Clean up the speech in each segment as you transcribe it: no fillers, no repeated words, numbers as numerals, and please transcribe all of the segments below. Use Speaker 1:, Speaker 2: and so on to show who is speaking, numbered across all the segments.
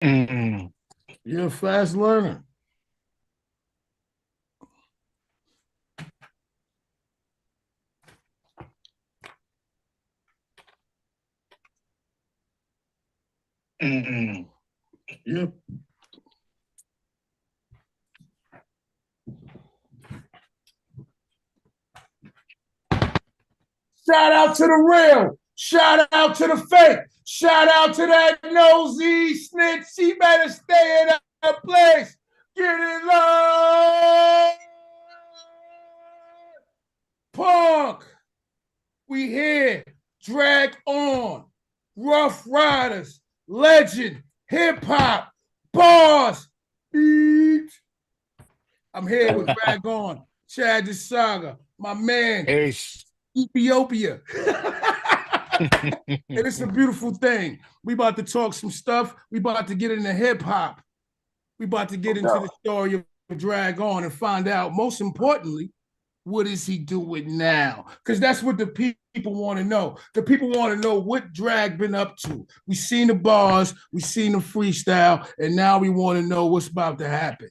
Speaker 1: Mm-mm.
Speaker 2: You're a fast learner.
Speaker 1: Mm-mm.
Speaker 2: You're Shout out to the real. Shout out to the fake. Shout out to that nosy snitch. She better stay in her place. Get it low. Punk. We here. Drag on. Rough Riders. Legend. Hip hop. Bars. Beat. I'm here with Drag On. Chad the Saga. My man.
Speaker 1: Ace.
Speaker 2: Ethiopia. And it's a beautiful thing. We about to talk some stuff. We about to get into hip hop. We about to get into the story of Drag On and find out, most importantly, what is he doing now? Because that's what the people want to know. The people want to know what Drag been up to. We seen the bars, we seen the freestyle, and now we want to know what's about to happen.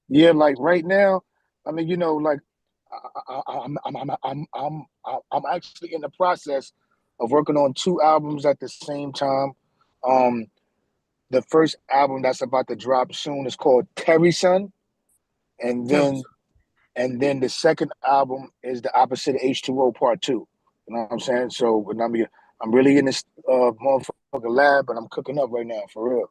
Speaker 3: Yeah, like right now, I mean, like I'm actually in the process of working on two albums at the same time. Um, the first album that's about to drop soon is called Terry Son, and
Speaker 2: Tell
Speaker 3: then
Speaker 2: us.
Speaker 3: the second album is the opposite of H2O Part Two. You know what I'm saying? So, I'm really in this motherfucking lab, and I'm cooking up right now for real.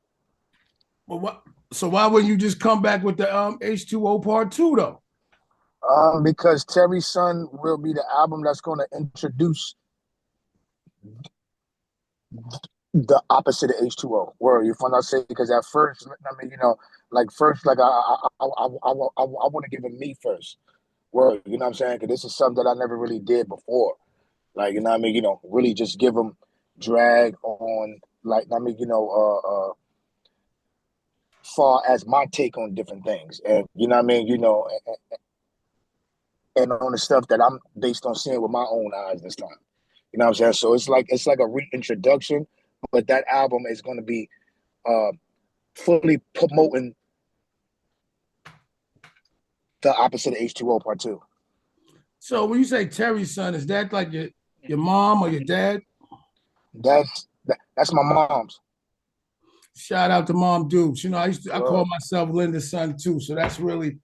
Speaker 2: Well, what? So why wouldn't you just come back with the H2O Part Two though?
Speaker 3: Because Terry Son will be the album that's going to introduce the opposite of H2O. Where you find out say because at first, I mean, like first, like I want to give it me first. Where you know what I'm saying? Because this is something that I never really did before. Like you know what I mean? Really just give them drag on like I mean, far as my take on different things, and you know what I mean? And on the stuff that I'm based on seeing with my own eyes this time. You know what I'm saying? So it's like a reintroduction, but that album is going to be uh, fully promoting the opposite of H2O Part Two.
Speaker 2: So when you say Terry's son, is that like your mom or your dad?
Speaker 3: That's my mom's.
Speaker 2: Shout out to Mom Dukes. You know, I call
Speaker 3: Well,
Speaker 2: myself Linda's son too, so that's really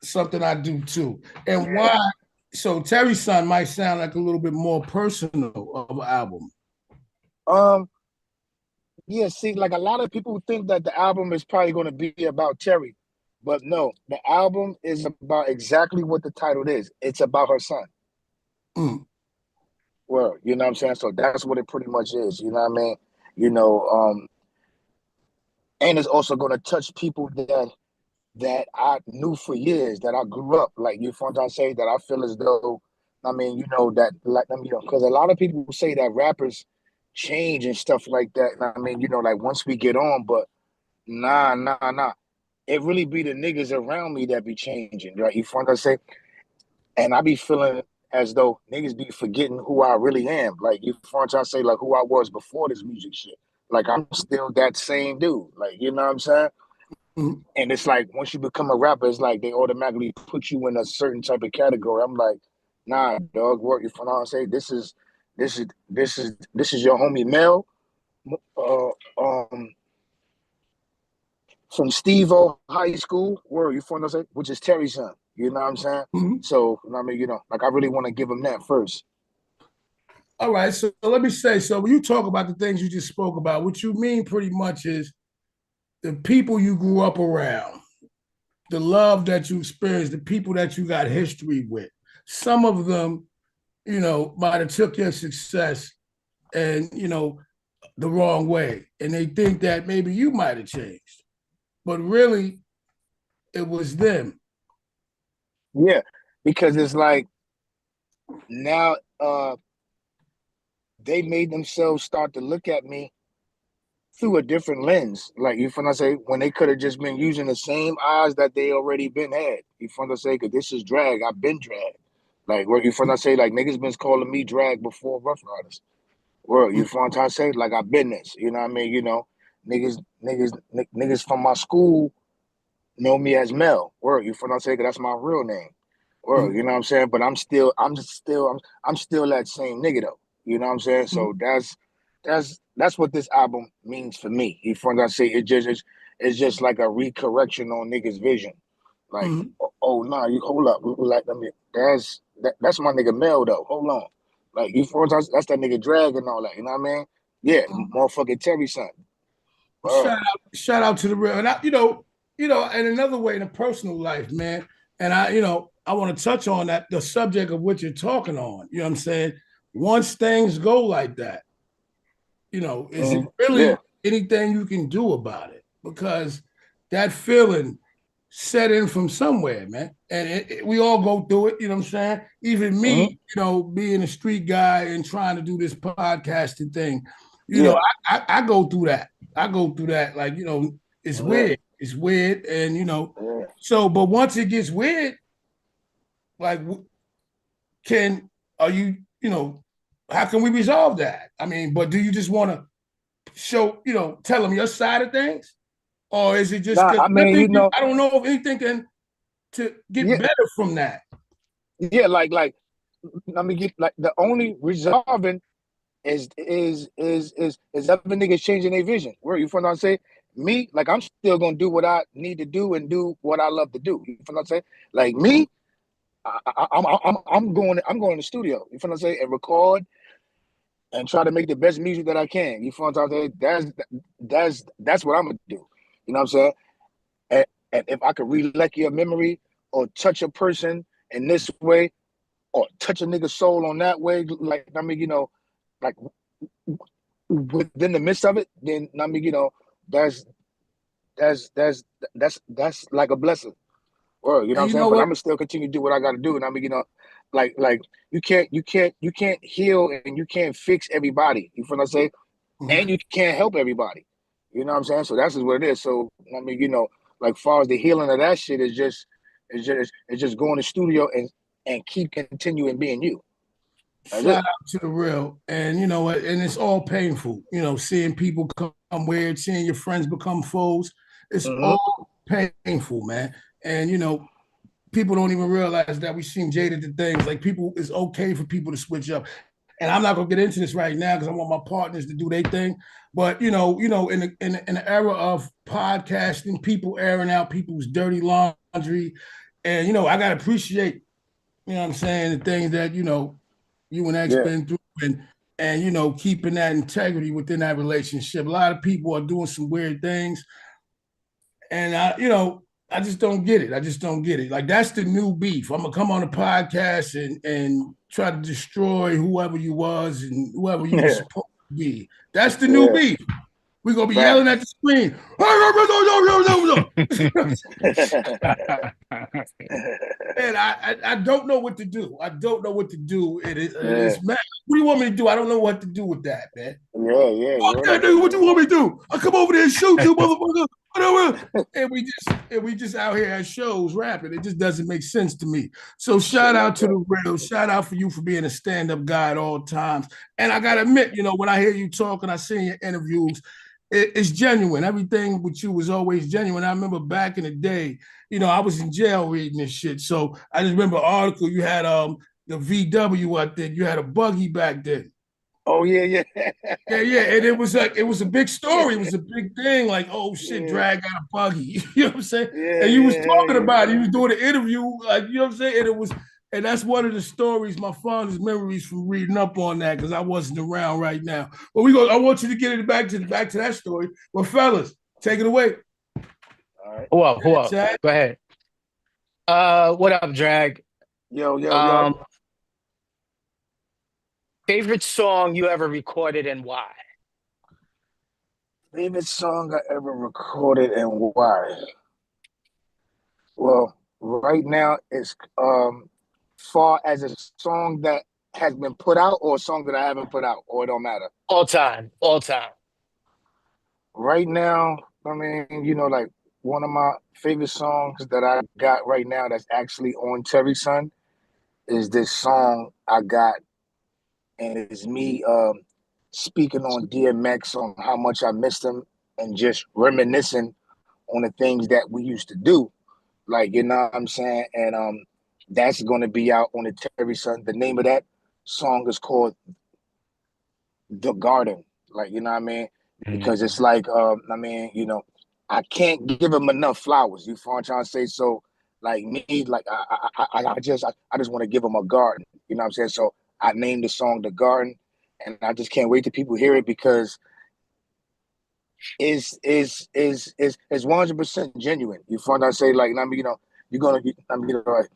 Speaker 2: something I do too. And
Speaker 3: yeah.
Speaker 2: why? So Terry's son might sound like a little bit more personal of an album.
Speaker 3: Um. Yeah. See, like a lot of people think that the album is probably going to be about Terry, but no, the album is about exactly what the title is. It's about her son.
Speaker 2: Mm.
Speaker 3: Well, you know what I'm saying? So that's what it pretty much is. You know what I mean? You know, um, and it's also going to touch people that I knew for years, that I grew up. Like you feel what I'm saying? That I feel as though, I mean, that like because a lot of people say that rappers change and stuff like that. And I mean, like once we get on, but nah, nah, nah. It really be the niggas around me that be changing, right? You feel what I'm saying? And I be feeling as though niggas be forgetting who I really am. Like you feel what I'm say, like who I was before this music shit. Like I'm still that same dude. Like you know what I'm saying?
Speaker 2: Mm.
Speaker 3: And it's like once you become a rapper, it's like they automatically put you in a certain type of category. I'm like, nah, dog, work. You know what I'm saying? This is your homie Mel, uh, um, from Steve O High School, where you from? Say, which is Terry's son. You know what I'm saying?
Speaker 2: Mm.
Speaker 3: So I mean, like I really want to give him that first.
Speaker 2: All right, so let me say, so when you talk about the things you just spoke about, what you mean pretty much is the people you grew up around, the love that you experienced, the people that you got history with. Some of them, might have took your success and the wrong way, and they think that maybe you might have changed, but really it was them.
Speaker 3: Yeah, because it's like now they made themselves start to look at me through a different lens. Like you finna say when they could have just been using the same eyes that they already been had. You finna say because this is drag. I've been drag. Like what you finna say like niggas been calling me drag before Rough Riders. Well, you finna say like I've been this. You know what I mean? niggas from my school know me as Mel. Word, you feel what I'm saying? 'Cause that's my real name. Word, you know what I'm saying? But I'm still that same nigga though. You know what I'm saying? So that's what this album means for me. You feel what I'm saying? It's just like a recorrection on niggas' vision. Like, oh nah, you hold up. Like, let me that's my nigga Mel though. Hold on. Like, you feel what I'm saying? That's that nigga Drag and all that. You know what I mean? Yeah, motherfucking Terry son.
Speaker 2: Shout out to the real, and and another way in a personal life, man. And I want to touch on that, the subject of what you're talking on. You know what I'm saying? Once things go like that, is it really anything you can do about it? Because that feeling set in from somewhere, man. And we all go through it, you know what I'm saying? Even me, being a street guy and trying to do this podcasting thing, I go through that. I go through that. Like, it's weird. It's weird. And, but once it gets weird, like, are you, how can we resolve that? I mean, but do you just want to tell them your side of things? Or is it just because
Speaker 3: I mean,
Speaker 2: I don't know if anything can to get better from that?
Speaker 3: Yeah, like I mean, like the only resolving is other niggas changing their vision. Where you feel what I'm saying? Me, like I'm still gonna do what I need to do and do what I love to do. You feel what I'm saying? Like me, I'm going to the studio. You feel what I'm saying? And record and try to make the best music that I can. You feel what I'm saying? That's what I'm gonna do. You know what I'm saying? And if I could re-elect your memory or touch a person in this way, or touch a nigga's soul on that way, like I mean, like within the midst of it, then I mean, that's like a blessing. Or you know what I'm saying? But I'm gonna still continue to do what I gotta do. And I mean, like you can't heal and you can't fix everybody. You feel what I'm saying? And you can't help everybody. You know what I'm saying? So that's just what it is. So I mean, like far as the healing of that shit is just go in the studio and keep continuing being you.
Speaker 2: Flat out to the real. And and it's all painful, seeing people come weird, seeing your friends become foes. It's all painful, man. And people don't even realize that we seem jaded to things. Like it's okay for people to switch up. And I'm not gonna get into this right now because I want my partners to do their thing. But in the era of podcasting, people airing out people's dirty laundry, and I gotta appreciate, what I'm saying, the things that you and X been through, and keeping that integrity within that relationship. A lot of people are doing some weird things, and I just don't get it. I just don't get it. Like, that's the new beef. I'm gonna come on a podcast and try to destroy whoever you was and whoever you were supposed to be. That's the new beef. We're gonna be yelling at the screen. And I don't know what to do. I don't know what to do. It's man, what do you want me to do? I don't know what to do with that, man. What do you want me to do? I come over there and shoot you, motherfucker. And we just out here at shows rapping. It just doesn't make sense to me. So shout out to the real. Shout out for you for being a stand-up guy at all times. And I gotta admit, when I hear you talk and I see your interviews, it's genuine. Everything with you was always genuine. I remember back in the day, I was in jail reading this shit. So I just remember an article you had the VW, I think. You had a buggy back then.
Speaker 3: Oh yeah.
Speaker 2: Yeah. And it was a big story. It was a big thing. Like, oh shit, Drag got a buggy. You know what I'm saying? And you was talking about it. You was doing an interview, like, you know what I'm saying? And that's one of the stories, my fondest memories from reading up on that, because I wasn't around right now. But I want you to get it back to that story. Well, fellas, take it away.
Speaker 1: All right. Who up? Go ahead. What up, Drag?
Speaker 3: Yo.
Speaker 1: Favorite song you ever recorded and why?
Speaker 3: Favorite song I ever recorded and why? Well, right now it's far as a song that has been put out or a song that I haven't put out, or it don't matter.
Speaker 1: All time.
Speaker 3: Right now, I mean, like one of my favorite songs that I got right now that's actually on Terry Son is this song I got, and it's me speaking on DMX on how much I missed him and just reminiscing on the things that we used to do. Like, you know what I'm saying? And that's gonna be out on the Terry Sun. The name of that song is called The Garden. Like, you know what I mean? Because it's like, I mean, you know, I can't give him enough flowers. You feel what I'm trying to say? So, like me, like I just want to give him a garden. You know what I'm saying? So I named the song The Garden, and I just can't wait till people hear it because is 100% genuine. You feel what I say? Like, I mean, you know, you're gonna, I mean, you know, like,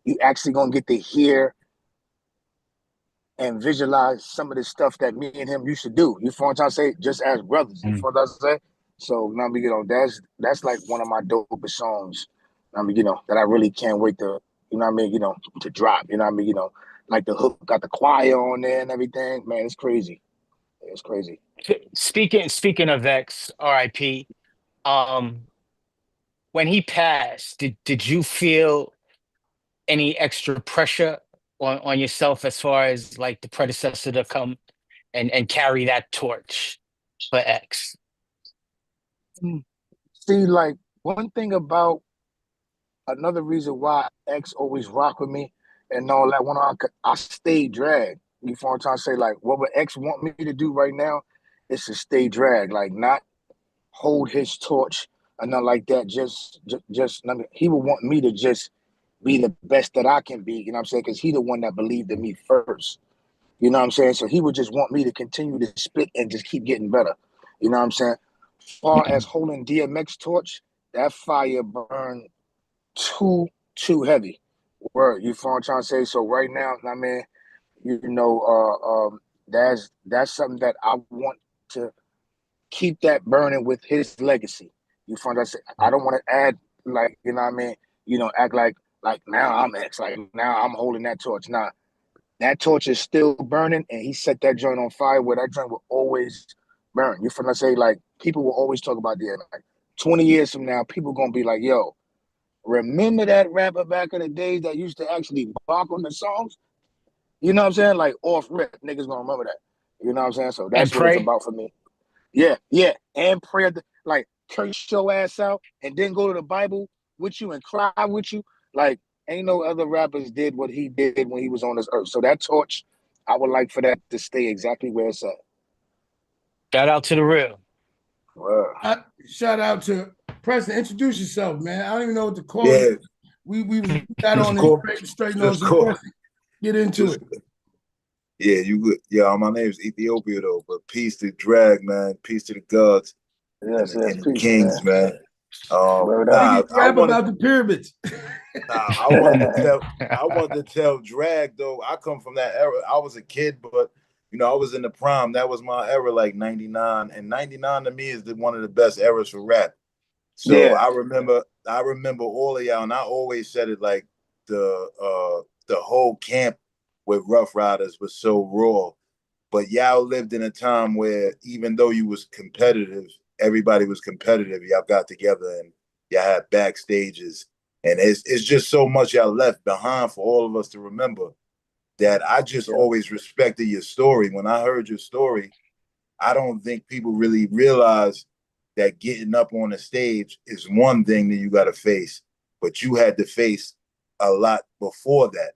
Speaker 3: you actually gonna get to hear and visualize some of the stuff that me and him used to do. You feel what I'm trying to say? Just as brothers. You feel what I'm saying? So, I mean, you know, that's like one of my dopest songs. I mean, you know, that I really can't wait to, you know what I mean, you know, to drop. You know what I mean? You know, like the hook got the choir on there and everything. Man, it's crazy. It's crazy.
Speaker 1: Speaking of X, R.I.P. Um, when he passed, did you feel any extra pressure on yourself as far as like the predecessor to come and carry that torch for X?
Speaker 3: See, like one thing about another reason why X always rock with me and all that, when I stay drag. You feel what I'm trying to say? Like, what would X want me to do right now is to stay drag, like not hold his torch and nothing like that. Just I mean, he would want me to just be the best that I can be. You know what I'm saying? Because he the one that believed in me first. You know what I'm saying? So he would just want me to continue to spit and just keep getting better. You know what I'm saying? As far as holding DMX torch, that fire burned too heavy. Word, you feel what I'm trying to say? So right now, I mean, you know, that's something that I want to keep that burning with his legacy. You feel what I'm saying? I don't want to add like, you know what I mean, you know, act like now I'm X, like now I'm holding that torch. Nah, that torch is still burning, and he set that joint on fire where that joint will always burn. You feel what I'm saying? Like people will always talk about the like 20 years from now, people gonna be like, yo, remember that rapper back in the days that used to actually bark on the songs? You know what I'm saying? Like off rip, niggas gonna remember that. You know what I'm saying? So
Speaker 1: And
Speaker 3: that's what it's
Speaker 1: pray?
Speaker 3: about for me. Yeah, yeah. And pray, like curse your ass out and then go to the Bible with you and cry with you. Like ain't no other rappers did what he did when he was on this earth. So that torch, I would like for that to stay exactly where it's at.
Speaker 1: Shout out to the real.
Speaker 3: Wow.
Speaker 2: Shout out to Preston. Introduce yourself, man. I don't even know what to call
Speaker 4: Yeah,
Speaker 2: you. We got
Speaker 4: just
Speaker 2: on this
Speaker 4: call,
Speaker 2: straight on
Speaker 4: just
Speaker 2: some
Speaker 4: call,
Speaker 2: Preston. Get into
Speaker 4: just
Speaker 2: it.
Speaker 4: yeah. You good? Yeah, my name's Ethiopia though, but peace to drag, man. Peace to the gods
Speaker 3: Yes, yes,
Speaker 4: and the
Speaker 3: peace, man.
Speaker 4: kings, man.
Speaker 3: Word up.
Speaker 2: Niggas rap about the pyramids.
Speaker 4: I wanted to tell, I wanted to tell drag though. I come from that era. I was a kid, but you know, I was in the prime. That was my era, like '99, and '99 to me is one of the best eras for rap. So
Speaker 3: Yeah,
Speaker 4: I remember all of y'all, and I always said it like the whole camp with Rough Riders was so raw. But y'all lived in a time where even though you was competitive, everybody was competitive. Y'all got together and y'all had backstages. And it's just so much y'all left behind for all of us to remember that I just
Speaker 3: yeah,
Speaker 4: always respected your story. When I heard your story, I don't think people really realize that getting up on the stage is one thing that you got to face, but you had to face a lot before that,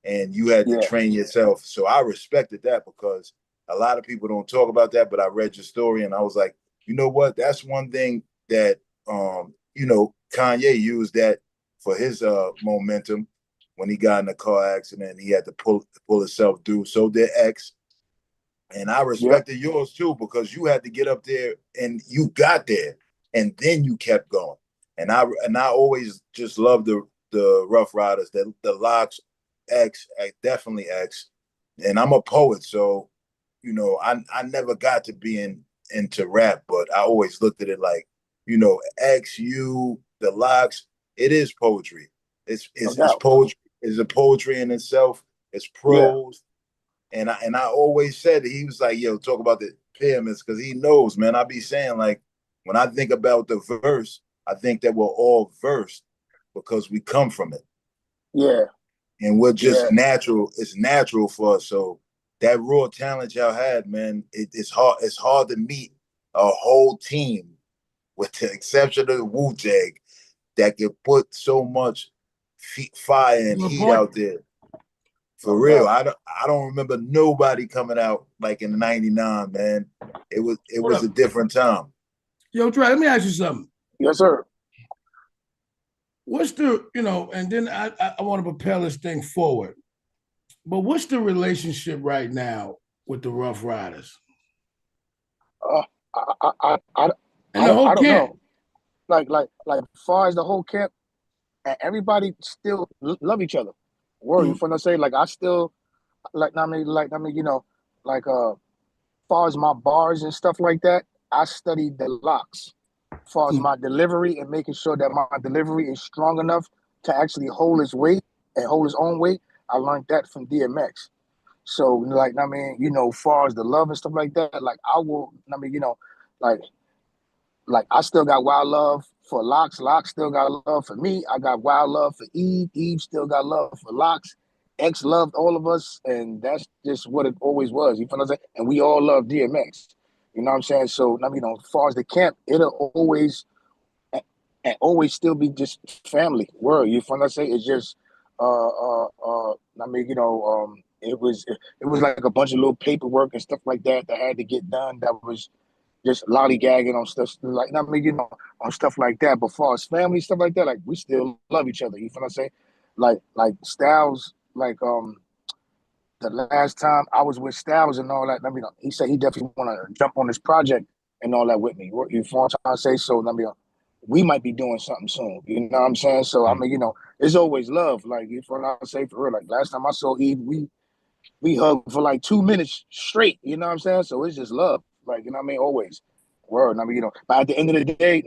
Speaker 4: and you had to
Speaker 3: yeah.
Speaker 4: train yourself. So I respected that because a lot of people don't talk about that. But I read your story, and I was like, you know what? That's one thing that you know, Kanye used that for his momentum when he got in a car accident. He had to pull himself through. So did X. And I
Speaker 3: Yep.
Speaker 4: respected yours too because you had to get up there and you got there and then you kept going. And I always just loved the Rough Riders, the Locks, X, definitely X. And I'm a poet, so you know, I never got to being into rap, but I always looked at it like, you know, X, you, the Locks, it is poetry.
Speaker 3: No
Speaker 4: It's
Speaker 3: doubt.
Speaker 4: poetry, it's a poetry in itself, it's
Speaker 3: Yeah.
Speaker 4: prose, and I always said he was like, yo, talk about the pyramids because he knows, man. I be saying like when I think about the verse, I think that we're all versed because we come from it.
Speaker 3: Yeah.
Speaker 4: And we're
Speaker 3: Yeah.
Speaker 4: just natural, it's natural for us. So that raw talent y'all had, man, it's hard to meet a whole team, with the exception of Wu-Tang, that can put so much fire and
Speaker 2: Good
Speaker 4: heat
Speaker 2: point.
Speaker 4: out there. For real, I don't remember nobody coming out like in '99, man. It was a different time.
Speaker 2: Yo, Dre, let me ask you something.
Speaker 3: Yes, sir.
Speaker 2: What's the, and then I want to propel this thing forward. But what's the relationship right now with the Rough Riders?
Speaker 3: I don't know. Like far as the whole camp, everybody still love each other. Word, you finna say, like, I still far as my bars and stuff like that, I studied the locks. Far as my delivery and making sure that my delivery is strong enough to actually hold its weight and hold its own weight, I learned that from DMX. So, far as the love and stuff like that, like I will, like I still got wild love for Locks. Locks still got love for me. I got wild love for Eve. Eve still got love for Locks. X loved all of us, and that's just what it always was. You feel what I'm saying? And we all love DMX. You know what I'm saying? So, as far as the camp, it'll always and always still be just family. Word. You feel what I'm saying? It's just, it was like a bunch of little paperwork and stuff like that that had to get done. That was just lollygagging on stuff on stuff like that. But far as family stuff like that, like we still love each other. You feel what I'm saying? Like Styles, the last time I was with Styles and all that, he said he definitely want to jump on this project and all that with me. You feel what I'm trying to say? So we might be doing something soon. You know what I'm saying? So it's always love. Like you feel what I'm saying, for real. Like last time I saw Eve, we hugged for like 2 minutes straight. You know what I'm saying? So it's just love. Like, always. Word. But at the end of the day,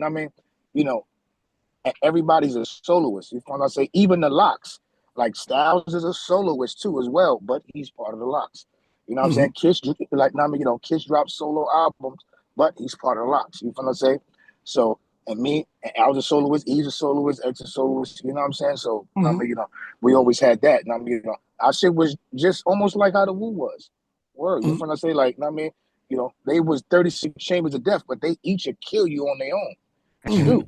Speaker 3: everybody's a soloist. You know what I say? Even the Locks. Like Styles is a soloist too as well, but he's part of the Locks. You know what I'm saying? Kiss, Kiss drops solo albums, but he's part of the Locks. You know what I'm saying? So, and me, and I was a soloist, Eve's a soloist, X a soloist, you know what I'm saying? So, we always had that. Our shit was just almost like how the Wu was. Word. You know what I'm saying? Like, they was 36 chambers of death, but they each would kill you on their own. Too.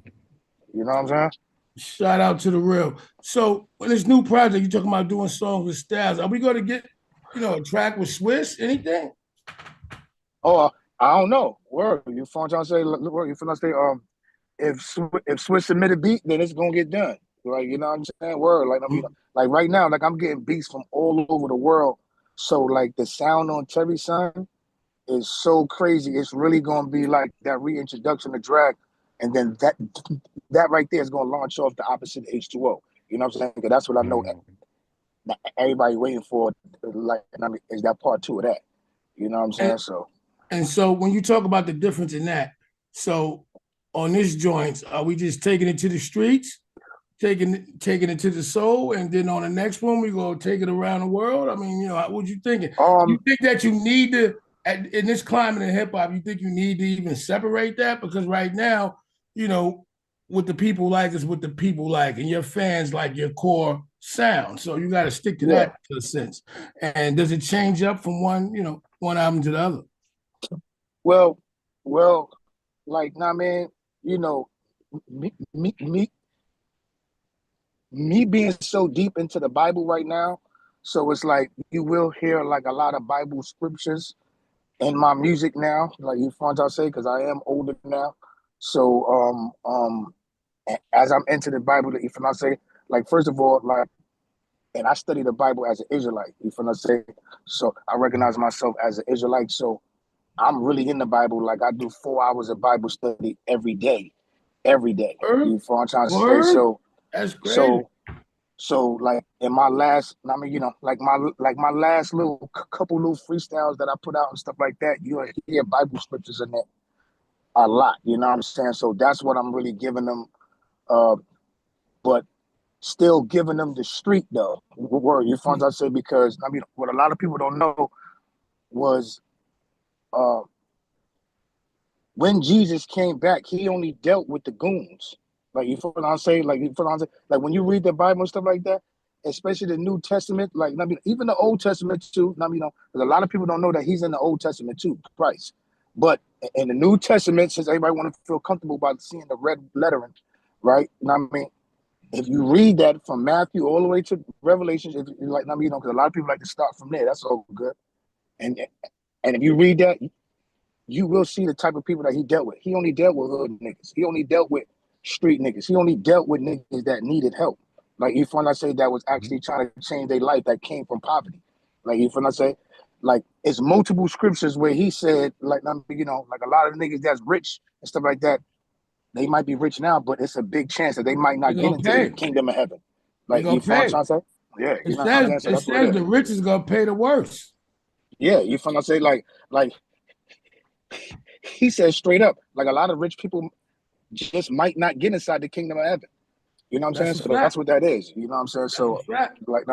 Speaker 3: You know what I'm saying?
Speaker 2: Shout out to the real. So in this new project, you're talking about doing songs with Styles. Are we going to get, a track with Swiss? Anything?
Speaker 3: Oh, I don't know. Word. You feel what I'm trying to say? Word. You feel what I'm saying? If Swiss submit a beat, then it's gonna get done. Like, you know what I'm saying? Word. Like, like right now, like I'm getting beats from all over the world. So like the sound on Terry Son is so crazy. It's really gonna be like that reintroduction to drag, and then that right there is gonna launch off the opposite of H2O. You know what I'm saying? Because that's what I know everybody waiting for. Like, is that part two of that? You know what I'm saying?
Speaker 2: So when you talk about the difference in that, so on this joint, are we just taking it to the streets, taking it to the soul, and then on the next one we go take it around the world? I mean, what you thinking? You think that you need to, in this climate of hip hop, you think you need to even separate that? Because right now, what the people like is what the people like, and your fans like your core sound. So you got to stick to that to a sense. And does it change up from one album to the other?
Speaker 3: Well, like, me being so deep into the Bible right now, so it's like you will hear like a lot of Bible scriptures in my music now, like you find out say, because I am older now. So as I'm into the Bible, if I say, like, first of all, like, and I study the Bible as an Israelite, if I say, so I recognize myself as an Israelite. So I'm really in the Bible. Like I do 4 hours of Bible study every day. You know what I'm trying to say? So
Speaker 2: that's great.
Speaker 3: So like in my last, like my last little couple little freestyles that I put out and stuff like that, you'll hear Bible scriptures in there a lot. You know what I'm saying? So that's what I'm really giving them. But still giving them the street though. Word, you find I say, because what a lot of people don't know was when Jesus came back, he only dealt with the goons. Like, you feel what I'm saying? Like, like when you read the Bible and stuff like that, especially the New Testament, like, even the Old Testament too. Because a lot of people don't know that he's in the Old Testament too, Christ. But in the New Testament, since everybody want to feel comfortable about seeing the red lettering, right? You know what I mean? If you read that from Matthew all the way to Revelations, if you like, because a lot of people like to start from there. That's all good. And if you read that, you will see the type of people that he dealt with. He only dealt with hood niggas. He only dealt with street niggas. He only dealt with niggas that needed help. Like, you find I say that was actually trying to change their life that came from poverty. Like, you find I say, like, it's multiple scriptures where he said, like, like a lot of niggas that's rich and stuff like that, they might be rich now, but it's a big chance that they might not get into the kingdom of heaven. Like, you find what I'm trying to say? Yeah, you know what I'm saying? So
Speaker 2: it says the rich is gonna pay the worst.
Speaker 3: Yeah, you find I say, like he says straight up, like, a lot of rich people just might not get inside the kingdom of heaven. You know what I'm saying? So that's what that is. You know what I'm saying? So, like,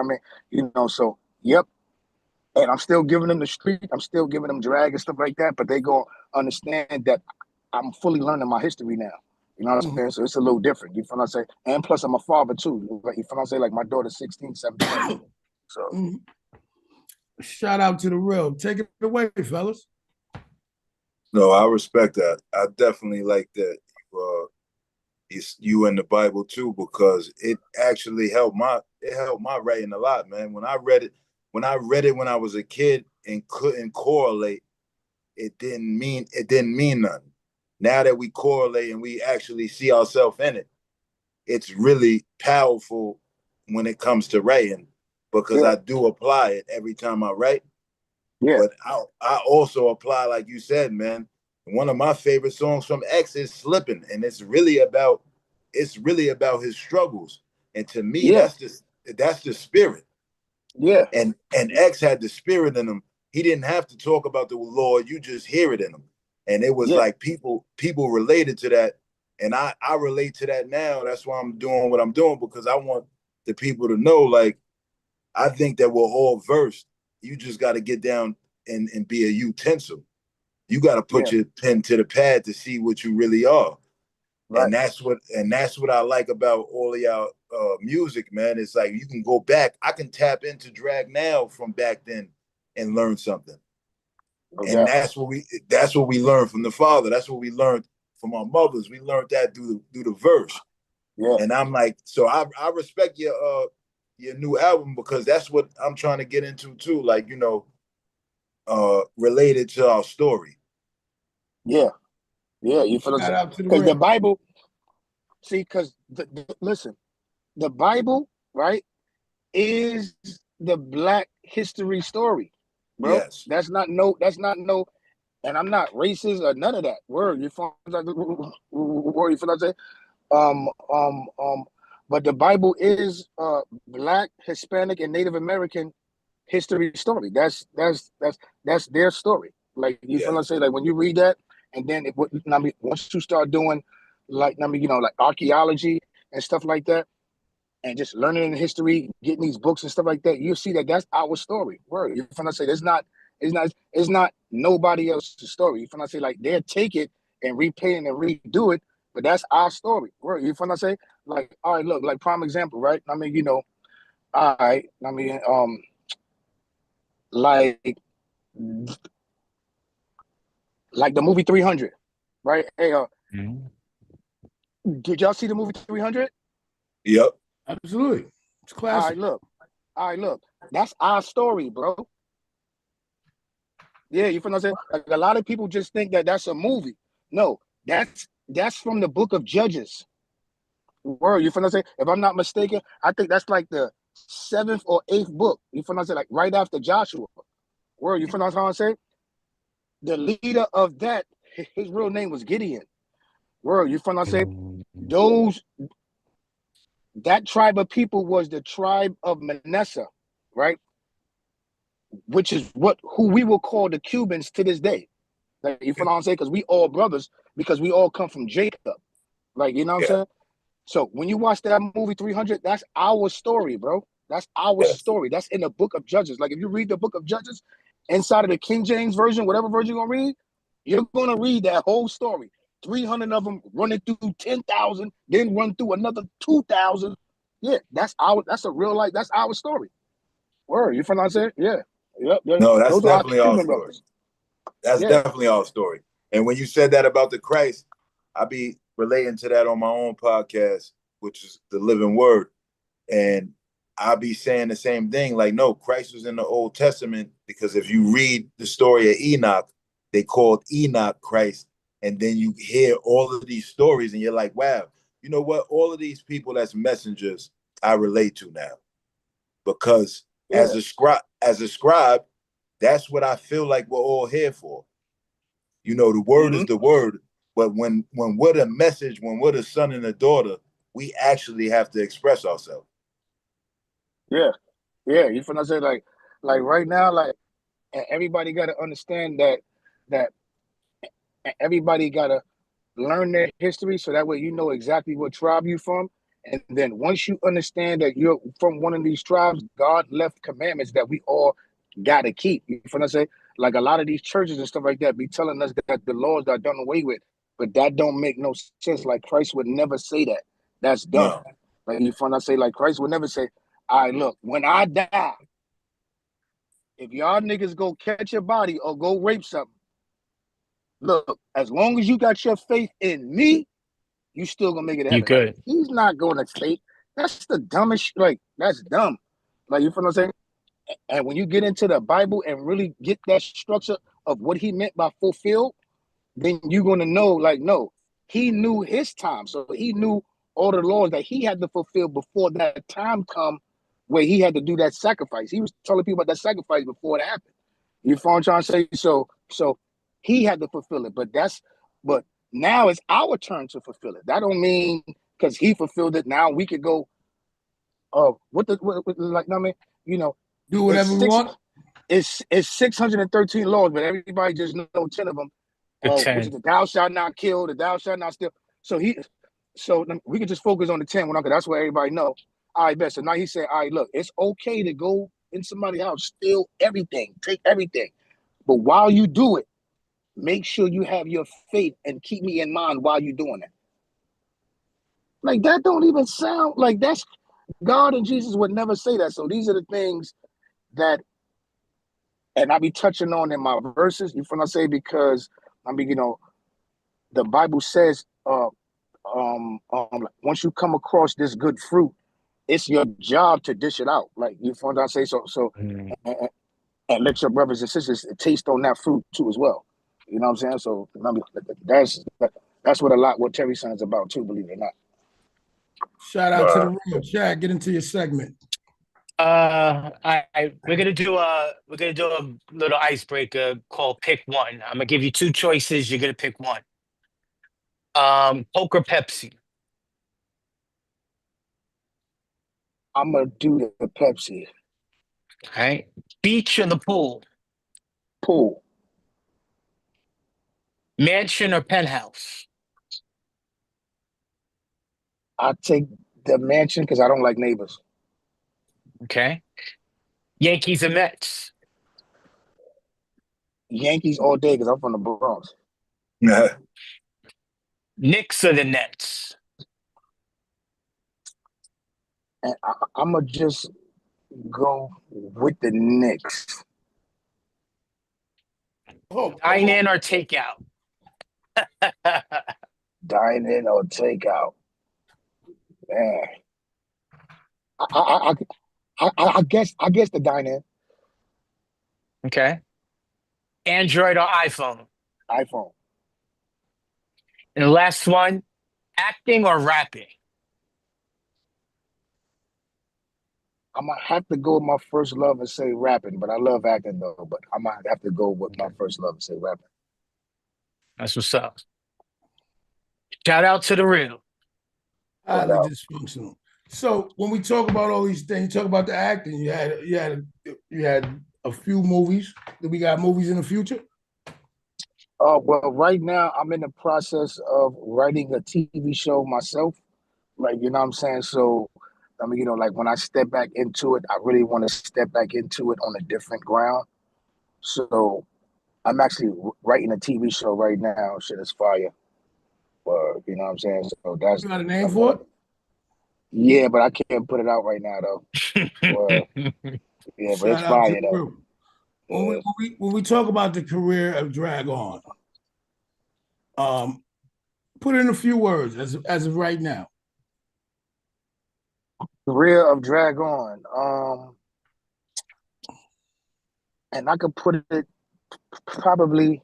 Speaker 3: so, yep. And I'm still giving them the street. I'm still giving them drag and stuff like that. But they go understand that I'm fully learning my history now. You know what I'm saying? So it's a little different. You feel what I'm saying? And plus, I'm a father too. You feel what I'm saying? Like, my daughter's 16, 17. So,
Speaker 2: shout out to the real. Take it away, fellas.
Speaker 4: No, I respect that. I definitely like that. You in the Bible too, because it actually helped my writing a lot, man. When I read it when I was a kid and couldn't correlate, it didn't mean nothing. Now that we correlate and we actually see ourselves in it, it's really powerful when it comes to writing, because I do apply it every time I write.
Speaker 3: Yeah.
Speaker 4: But I also apply, like you said, man. One of my favorite songs from X is "Slipping," and it's really about his struggles. And to me, that's the spirit.
Speaker 3: Yeah.
Speaker 4: And X had the spirit in him. He didn't have to talk about the Lord. You just hear it in him. And it was like people related to that. And I relate to that now. That's why I'm doing what I'm doing, because I want the people to know, like, I think that we're all versed. You just got to get down and be a utensil. You got to put your pen to the pad to see what you really are. Right. And that's what I like about all of y'all music, man. It's like you can go back. I can tap into drag now from back then and learn something. And that's what we learned from the Father. That's what we learned from our mothers. We learned that through the verse.
Speaker 3: Yeah.
Speaker 4: And I'm like, so I respect your new album, because that's what I'm trying to get into too. Like, related to our story.
Speaker 3: Yeah. Yeah, you feel it? Because the Bible, listen, the Bible, right, is the Black history story, bro.
Speaker 4: Yes.
Speaker 3: That's not no, and I'm not racist or none of that. Word, you feel what I'm saying? But the Bible is Black, Hispanic, and Native American history story. That's their story. Like, you feel what I'm saying? Like, when you read that, and then once you start doing like archaeology and stuff like that, and just learning in history, getting these books and stuff like that, you'll see that that's our story. Word, you feel what I'm saying? It's not nobody else's story. You feel what I'm saying? Like, they'll take it and replay it and redo it, but that's our story. Word, you feel what I'm saying? Like, all right, look, like, prime example, right? All right, like the movie 300, right? Hey, did y'all see the movie 300?
Speaker 4: Yep.
Speaker 2: Absolutely. It's classic.
Speaker 3: All right, look. That's our story, bro. Yeah, you feel what I'm saying? Like, a lot of people just think that that's a movie. No, that's from the book of Judges. Word, you feel what I'm saying? If I'm not mistaken, I think that's like the 7th or 8th book. You feel what I'm saying? Like, right after Joshua. Word, you feel what I'm saying? The leader of that, his real name was Gideon. Word, you feel what I'm saying? That tribe of people was the tribe of Manasseh, right? Which is who we will call the Cubans to this day. Like, you feel what I'm saying? Because we all brothers, because we all come from Jacob. Like, you know what I'm saying? So when you watch that movie 300, that's our story, bro. That's our story. That's in the book of Judges. Like, if you read the book of Judges inside of the King James version, whatever version you're gonna read, you're gonna read that whole story. 300 of them running through 10,000, then run through another 2,000. Yeah, that's a real life. That's our story. Word, you feel what I'm saying? Yeah. Yep.
Speaker 4: No, that's
Speaker 3: Those are our
Speaker 4: definitely our
Speaker 3: Cuban
Speaker 4: story.
Speaker 3: brothers.
Speaker 4: That's definitely our story. And when you said that about the Christ, I be relating to that on my own podcast, which is the Living Word. And I'll be saying the same thing. Like, no, Christ was in the Old Testament, because if you read the story of Enoch, they called Enoch Christ. And then you hear all of these stories and you're like, wow, you know what? All of these people that's messengers, I relate to now. Because as a scribe, that's what I feel like we're all here for. You know, the word is the word, but when we're the message, when we're the son and the daughter, we actually have to express ourselves.
Speaker 3: Yeah, you finna say like right now, like everybody got to understand that everybody got to learn their history, so that way you know exactly what tribe you from. And then once you understand that you're from one of these tribes, God left commandments that we all got to keep. You finna say, like a lot of these churches and stuff like that be telling us that the laws are done away with, but that don't make no sense. Like Christ would never say that. That's dumb.
Speaker 4: No.
Speaker 3: Like you finna say, like Christ would never say, "All right, look, when I die, if y'all niggas go catch a body or go rape something, look, as long as you got your faith in me, you still gonna make it to
Speaker 1: You
Speaker 3: heaven." Like,
Speaker 1: good.
Speaker 3: he's not going to state. That's the dumbest. Like, that's dumb. Like, you feel what I'm saying? And when you get into the Bible and really get that structure of what he meant by fulfilled, then you're gonna know, like, no, he knew his time. So he knew all the laws that he had to fulfill before that time come where he had to do that sacrifice. He was telling people about that sacrifice before it happened. You follow what I'm trying to say? So he had to fulfill it. But now it's our turn to fulfill it. That don't mean because he fulfilled it, now we could go, what like, I mean, you know,
Speaker 2: Do whatever we want.
Speaker 3: It's 613 laws, but everybody just know 10 of them.
Speaker 1: The
Speaker 3: Which is
Speaker 1: 10.
Speaker 3: the thou shalt not kill, the thou shalt not steal. So we can just focus on the 10 because that's what everybody know. All right, best. So now he said, all right, look, it's okay to go in somebody's house, steal everything, take everything. But while you do it, make sure you have your faith and keep me in mind while you're doing it. Like, that don't even sound like that's God, and Jesus would never say that. So these are the things that, and I be touching on in my verses, you feel what I say? Because I mean, the Bible says, once you come across this good fruit, it's your job to dish it out. Like, you feel what I say?
Speaker 1: Mm.
Speaker 3: And let your brothers and sisters taste on that fruit too as well. You know what I'm saying? So I mean, that's what Terry Son's about too, believe it or not.
Speaker 2: Shout out to the room. Chad, get into your segment.
Speaker 1: We're gonna do a little icebreaker called Pick One. I'm gonna give you two choices. You're gonna pick one. Coke or Pepsi?
Speaker 3: I'm gonna do the Pepsi.
Speaker 1: All right. Beach or the pool?
Speaker 3: Pool.
Speaker 1: Mansion or penthouse?
Speaker 3: I take the mansion because I don't like neighbors.
Speaker 1: Okay. Yankees or Mets?
Speaker 3: Yankees all day because I'm from the Bronx.
Speaker 1: Knicks or the Nets?
Speaker 3: And I'm gonna just go with the Knicks.
Speaker 1: Dine in or takeout?
Speaker 3: Dine in or takeout. Man, I guess the dine in.
Speaker 1: Okay. Android or iPhone?
Speaker 3: iPhone.
Speaker 1: And the last one, acting or rapping?
Speaker 3: I'm gonna have to go with my first love and say rapping, but I love acting though. But I'm gonna have to go with my first love and say rapping.
Speaker 1: That's what's up. Shout out to the real.
Speaker 2: Highly dysfunctional. So when we talk about all these things, you talk about the acting. You had a few movies. Do we got movies in the future?
Speaker 3: Well, right now I'm in the process of writing a TV show myself. Like, you know what I'm saying? So, I mean, like when I step back into it, I really want to step back into it on a different ground. So I'm actually writing a TV show right now. Shit is fire. You know what I'm saying? So
Speaker 2: You got a name for it?
Speaker 3: Yeah, but I can't put it out right now though. Yeah, but it's
Speaker 2: Shout out to
Speaker 3: fire
Speaker 2: the
Speaker 3: though.
Speaker 2: room. When we talk about the career of Drag On, Put in a few words as of right now.
Speaker 3: Career of Drag On. And I could put it probably,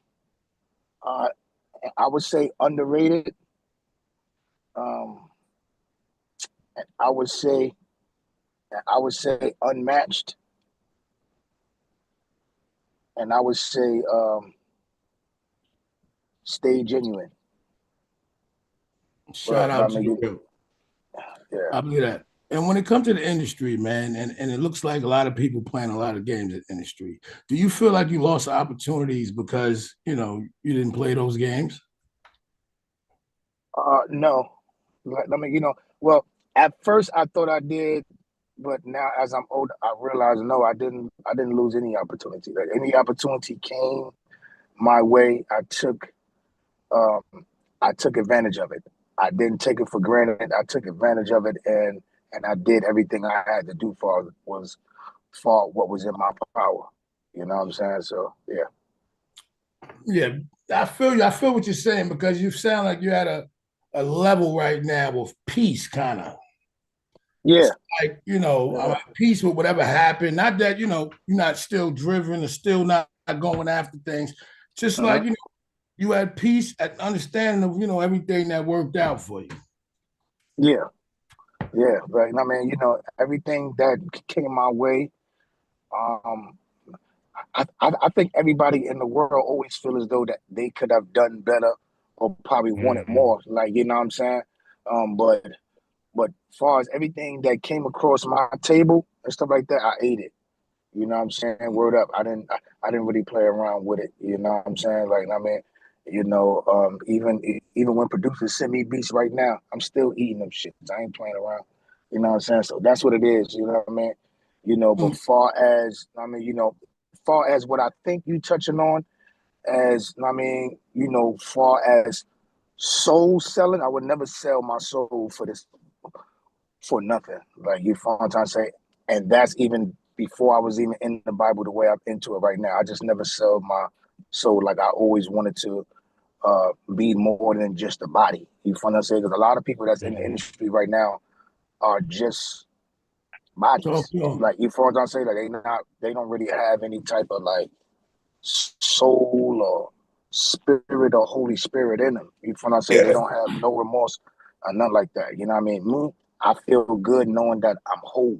Speaker 3: I would say underrated. Um, I would say unmatched, and I would say stay genuine.
Speaker 2: Shout
Speaker 3: But
Speaker 2: out to the real.
Speaker 3: yeah.
Speaker 2: I believe that. And when it comes to the industry, man, and it looks like a lot of people playing a lot of games in the industry. Do you feel like you lost opportunities because you didn't play those games?
Speaker 3: No. I mean, well, at first I thought I did, but now as I'm older, I realize no, I didn't. I didn't lose any opportunity. Like any opportunity came my way, um, I took advantage of it. I didn't take it for granted. I took advantage of it, and I did everything I had to do for what was in my power. You know what I'm saying? So yeah.
Speaker 2: Yeah, I feel you. I feel what you're saying because you sound like you're at a level right now of peace, kind of.
Speaker 3: Yeah.
Speaker 2: Like, I'm
Speaker 3: Yeah.
Speaker 2: at peace with whatever happened. Not that, you're not still driven or still not going after things. Just like,
Speaker 3: Uh-huh.
Speaker 2: you had peace and understanding of, everything that worked out for you.
Speaker 3: Yeah. Yeah. Right. I mean, everything that came my way, um, I think everybody in the world always feel as though that they could have done better or probably wanted
Speaker 1: Mhm.
Speaker 3: more. Like, you know what I'm saying? But as far as everything that came across my table and stuff like that, I ate it. You know what I'm saying? Word up. I didn't really play around with it. You know what I'm saying? Like, I mean, even when producers send me beats right now, I'm still eating them shits. I ain't playing around. You know what I'm saying? So that's what it is. You know what I mean? But far as what I think you touching on, far as soul selling, I would never sell my soul for nothing. Like you know what I'm trying to say? And that's even before I was even in the Bible the way I'm into it right now. I just never sold my soul. Like I always wanted to be more than just a body. You know what I'm saying? Because a lot of people that's in the
Speaker 1: Mhm.
Speaker 3: industry right now are just
Speaker 2: Talk
Speaker 3: bodies.
Speaker 2: to them.
Speaker 3: Like you know what I'm saying? Like they don't really have any type of like soul or spirit or Holy Spirit in them. You know what I'm saying? They
Speaker 4: Yeah.
Speaker 3: don't have no remorse or nothing like that. You know what I mean? Me, I feel good knowing that I'm whole.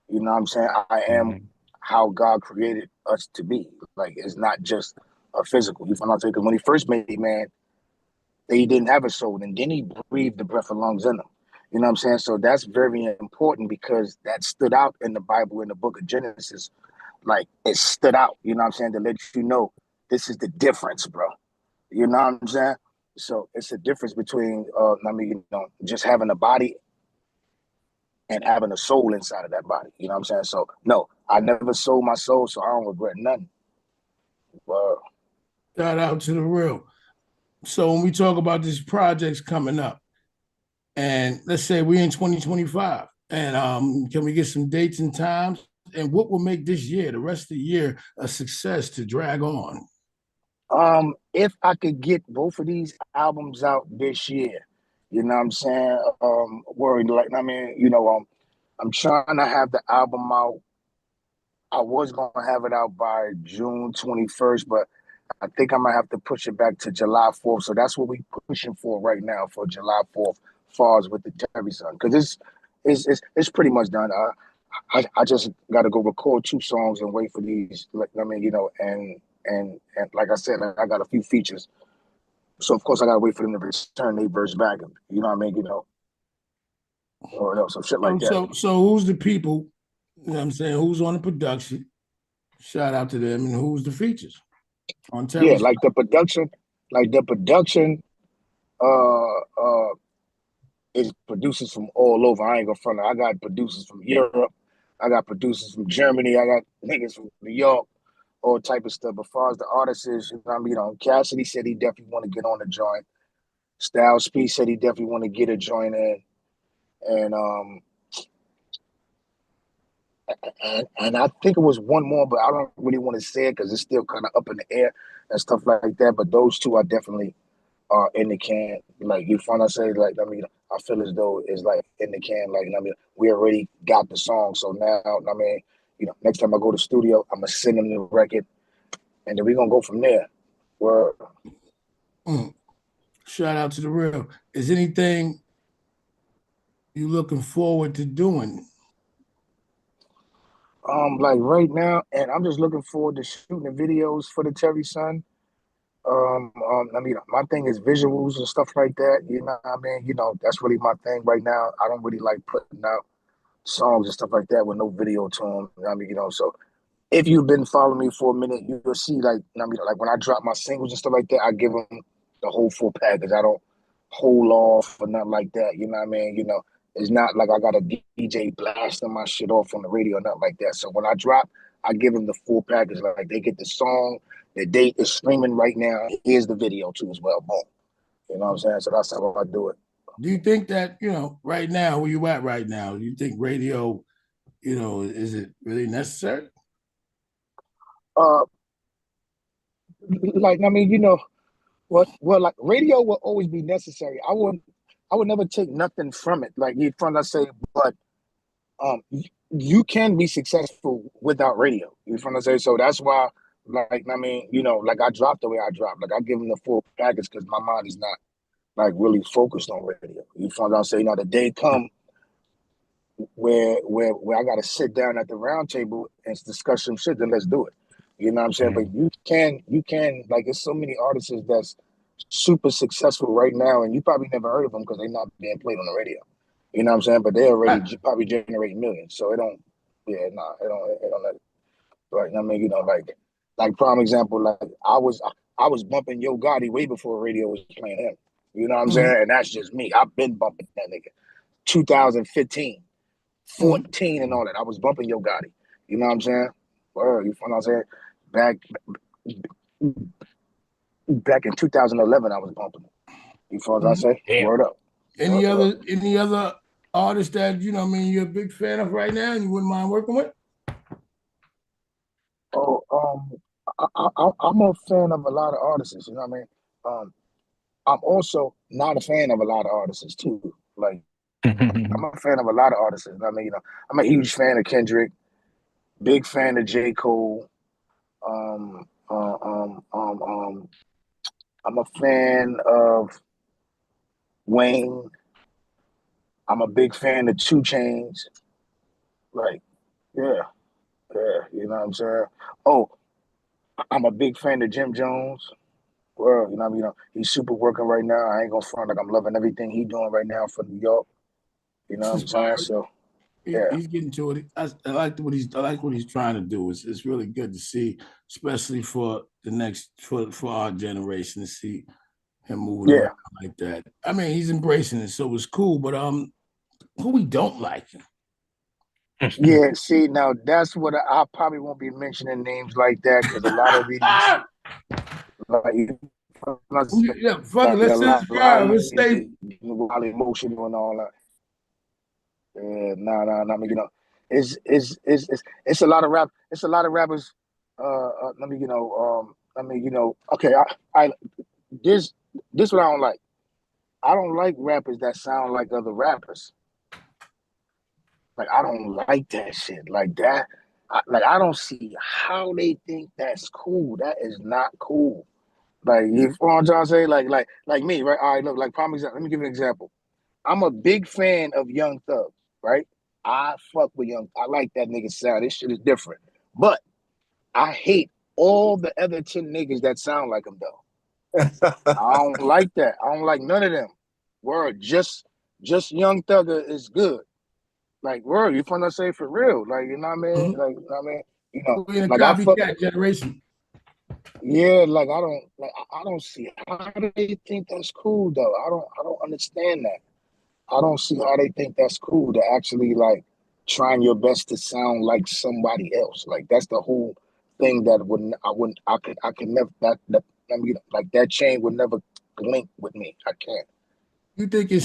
Speaker 3: You know what I'm saying? I am
Speaker 1: Mhm.
Speaker 3: how God created us to be. Like it's not just a physical. You know what I'm saying? Because when he first made man, they didn't have a soul, and then he breathed the breath of lungs in them. You know what I'm saying? So that's very important because that stood out in the Bible in the book of Genesis. Like it stood out, you know what I'm saying, to let you know this is the difference, bro. You know what I'm saying? So it's a difference between just having a body and having a soul inside of that body. You know what I'm saying? So no, I never sold my soul, so I don't regret nothing. But
Speaker 2: Shout out to the real. So when we talk about these projects coming up, and let's say we're in 2025, and can we get some dates and times? And what will make this year, the rest of the year, a success to drag on?
Speaker 3: if I could get both of these albums out this year, you know what I'm saying? Worried like I'm trying to have the album out. I was gonna have it out by June 21st, but I think I might have to push it back to July 4th. So that's what we pushing for right now for July 4th, far as with the Terry Son, because it's pretty much done. I just got to go record 2 songs and wait for these. Like, and like I said, I got a few features, so of course I got to wait for them to return their verse back. You know what I mean? Or some shit
Speaker 2: So,
Speaker 3: like that.
Speaker 2: so who's the people? You know what I'm saying? Who's on the production? Shout out to them. And who's the features on
Speaker 3: Yeah,
Speaker 2: Terry's?
Speaker 3: like the production. Uh, is producers from all over. I ain't gonna front. I got producers from Europe. I got producers from Germany. I got niggas from New York, all type of stuff. But as far as the artists is, Cassidy said he definitely want to get on the joint. Styles P said he definitely want to get a joint in, and and I think it was one more, but I don't really want to say it because it's still kind of up in the air and stuff like that. But those two are definitely are in the can. Like you find I say, like I mean, I feel as though it's like in the can. Like I mean, we already got the song, so now I mean, next time I go to the studio, I'm gonna send them the record, and then we're gonna go from there. Where
Speaker 2: Shout out to the real. Is anything you looking forward to doing?
Speaker 3: like right now, and I'm just looking forward to shooting the videos for the Terry Son. I mean, my thing is visuals and stuff like that. You know what I mean? That's really my thing right now. I don't really like putting out songs and stuff like that with no video to them. I mean, so if you've been following me for a minute, you'll see like when I drop my singles and stuff like that, I give them the whole full package. I don't hold off or nothing like that. You know what I mean? It's not like I got a DJ blasting my shit off on the radio or nothing like that. So when I drop, I give them the full package. Like they get the song, the date is streaming right now. Here's the video too as well. Boom. You know what I'm saying? So that's how I do it.
Speaker 2: Do you think that, right now, where you at right now, do you think radio, is it really necessary?
Speaker 3: Uh, like I mean, well, like radio will always be necessary. I would never take nothing from it. Like you from I say, but you can be successful without radio. You from I say, so that's why. Like I mean, like I dropped the way I dropped. Like I give them the full package because my mind is not like really focused on radio. You from I say, the day come where I got to sit down at the round table and discuss some shit. Then let's do it. You know what I'm saying? But you can like there's so many artists that's super successful right now, and you probably never heard of them because they're not being played on the radio. You know what I'm saying? But they already probably generate millions. So it don't, yeah, nah, it don't. Right? I mean, like prime example, like I was bumping Yo Gotti way before radio was playing him. You know what I'm saying? And that's just me. I've been bumping that nigga. 2015, 14, and all that. I was bumping Yo Gotti. You know what I'm saying? Word, you know what I'm saying? Back in 2011, I was bumping it. You know what I say?
Speaker 1: Damn.
Speaker 3: Word up.
Speaker 2: Any other artists that I mean you're a big fan of right now and you wouldn't mind working with?
Speaker 3: Oh, I'm a fan of a lot of artists. You know what I mean? I'm also not a fan of a lot of artists too. Like I'm a fan of a lot of artists. I mean, I'm a huge fan of Kendrick, big fan of J. Cole. Um, uh, um, um, um, I'm a fan of Wayne. I'm a big fan of 2 Chainz. Like, yeah, you know what I'm saying? Oh, I'm a big fan of Jim Jones. Well, he's super working right now. I ain't gonna front like I'm loving everything he's doing right now for New York. You know what I'm saying? So yeah.
Speaker 2: He's getting to it. I like what he's trying to do. It's really good to see, especially for the next for our generation to see him moving around like that. I mean, he's embracing it, so it's cool. But who we don't like?
Speaker 3: Yeah, see, now that's what I probably won't be mentioning names like that because a lot of these,
Speaker 2: yeah, fuck it, let's just go. Let's stay
Speaker 3: emotional and all that. Nah. I mean, it's a lot of rap. It's a lot of rappers. Let me, I mean, okay. I this what I don't like. I don't like rappers that sound like other rappers. Like I don't like that shit. Like that. I don't see how they think that's cool. That is not cool. Like you know what I'm trying to say? Like me, right? All right, look, like prime example. Let me give you an example. I'm a big fan of Young Thug, right? I fuck with Young. I like that nigga sound. This shit is different. But I hate all the other 10 niggas that sound like him though. I don't like that. I don't like none of them. Word, just Young Thugger is good. Like word, you finna say for real. Like you know what I mean? Like you know what I mean?
Speaker 2: We're in a
Speaker 3: like I fuck.
Speaker 2: copycat generation.
Speaker 3: Yeah, like I don't see how they think that's cool though. I don't understand that. I don't see how they think that's cool to actually like trying your best to sound like somebody else. Like that's the whole thing that I could never that I mean like that chain would never link with me. I can't.
Speaker 2: You think it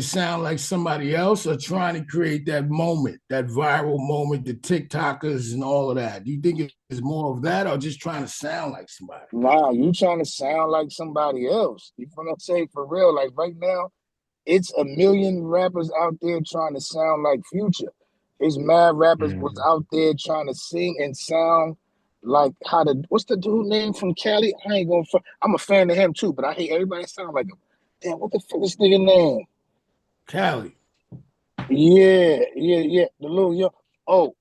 Speaker 2: sound like somebody else or trying to create that moment, that viral moment, the TikTokers and all of that? Do you think is more of that, or just trying to sound like somebody?
Speaker 3: Nah, you trying to sound like somebody else. You know what I'm saying? For real, like right now, it's a million rappers out there trying to sound like Future. There's mad rappers was out there trying to sing and sound like what's the dude name from Cali? I ain't gonna. I'm a fan of him too, but I hate everybody that sound like him. Damn, what the fuck is this nigga name?
Speaker 2: Cali.
Speaker 3: Yeah. The little young. Oh,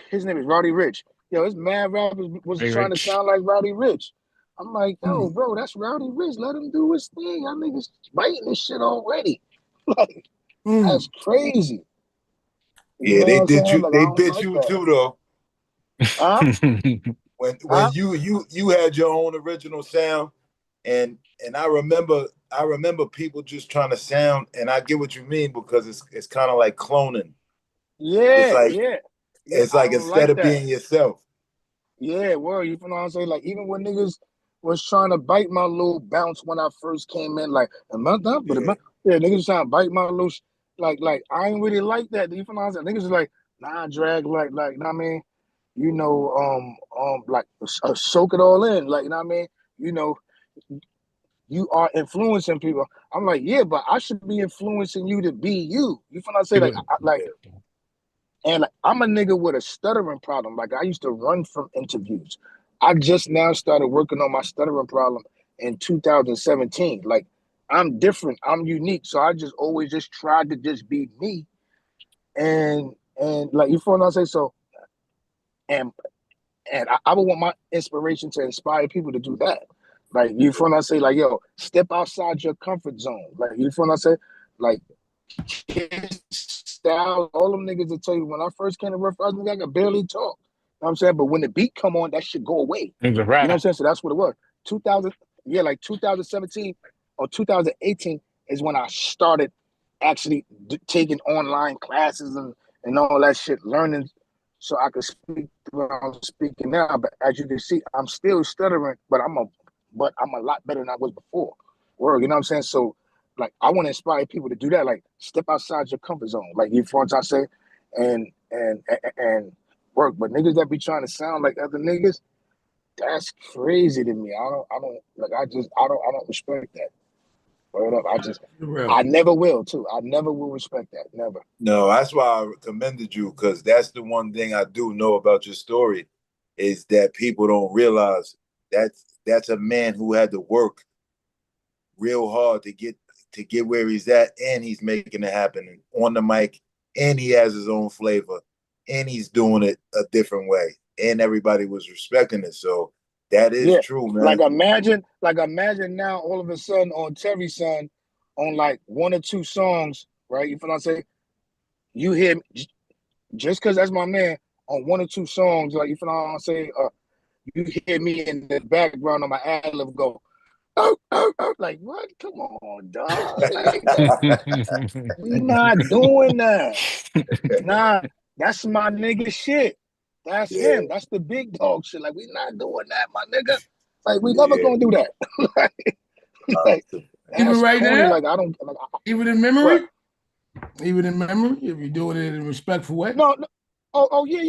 Speaker 3: his name is Roddy Ricch. Yo, his mad rappers was
Speaker 1: Hey,
Speaker 3: trying to
Speaker 1: Rich.
Speaker 3: sound like Roddy Ricch. I'm like, yo, bro, that's Roddy Ricch. Let him do his thing. Y'all niggas biting this shit already. Like, that's crazy. You
Speaker 4: Yeah,
Speaker 3: know
Speaker 4: they
Speaker 3: what I'm
Speaker 4: did
Speaker 3: saying?
Speaker 4: you.
Speaker 3: Like, I
Speaker 4: They
Speaker 3: don't
Speaker 4: bit
Speaker 3: like
Speaker 4: you
Speaker 3: that.
Speaker 4: too, though.
Speaker 3: Huh?
Speaker 4: When
Speaker 3: Huh?
Speaker 4: you had your own original sound, and I remember people just trying to sound, and I get what you mean because it's kind of like cloning. It's
Speaker 3: Yeah,
Speaker 4: like
Speaker 3: yeah. Yeah,
Speaker 4: it's
Speaker 3: I
Speaker 4: like
Speaker 3: don't
Speaker 4: instead
Speaker 3: like
Speaker 4: of
Speaker 3: that.
Speaker 4: being yourself.
Speaker 3: Yeah, well, you know what I'm saying? Like, even when niggas was trying to bite my little bounce when I first came in, like,
Speaker 4: Yeah,
Speaker 3: yeah, niggas trying to bite my little, like, I ain't really like that. You know what I'm saying? Niggas is like, nah, drag, like, you know what I mean? You know, like, soak it all in. Like, you know what I mean? You know, you are influencing people. I'm like, yeah, but I should be influencing you to be you. You know what I'm saying? Like, and like, I'm a nigga with a stuttering problem. Like, I used to run from interviews. I just now started working on my stuttering problem in 2017. Like, I'm different. I'm unique. So I just always just tried to just be me. And like, you feel what I'm saying? So and I would want my inspiration to inspire people to do that. Like, you feel what I say? Like, yo, step outside your comfort zone. Like, you feel what I say? Like, style, all them niggas will tell you when I first came to Ruff, I could barely talk. You know what I'm saying? But when the beat come on, that should go away.
Speaker 1: He's a
Speaker 3: You know what I'm
Speaker 1: rap.
Speaker 3: saying? So that's what it was. 2000, yeah, like 2017 or 2018 is when I started actually taking online classes and all that shit, learning so I could speak what I'm speaking now. But as you can see, I'm still stuttering, but I'm a lot better than I was before. Word, you know what I'm saying? So like, I want to inspire people to do that. Like, step outside your comfort zone. Like, you know what I say, and work. But niggas that be trying to sound like other niggas, that's crazy to me. I don't respect that. Word up. I never will too. I never will respect that. Never.
Speaker 4: no, that's why I commended you because that's the one thing I do know about your story is that people don't realize that that's a man who had to work real hard to get where he's at, and he's making it happen on the mic, and he has his own flavor, and he's doing it a different way, and everybody was respecting it. So that is
Speaker 3: Yeah.
Speaker 4: true, man.
Speaker 3: Like imagine now all of a sudden on Terry's son, on like one or two songs, right? You feel what I'm saying? You hear just because that's my man on one or two songs, like, you feel what I'm saying? You hear me in the background on my ad lib go, oh, like, what? Come on, dog. We not doing that. Nah, that's my nigga shit. That's
Speaker 4: Yeah,
Speaker 3: him. That's the big dog shit. Like, we not doing that, my nigga. Like, we never
Speaker 4: yeah.
Speaker 3: gonna do that. like,
Speaker 2: Even
Speaker 3: that's
Speaker 2: right
Speaker 3: corny.
Speaker 2: now,
Speaker 3: Like, I don't like
Speaker 2: even in
Speaker 3: what?
Speaker 2: memory, even in memory, if you're doing it in a respectful way.
Speaker 3: No. Oh, yeah.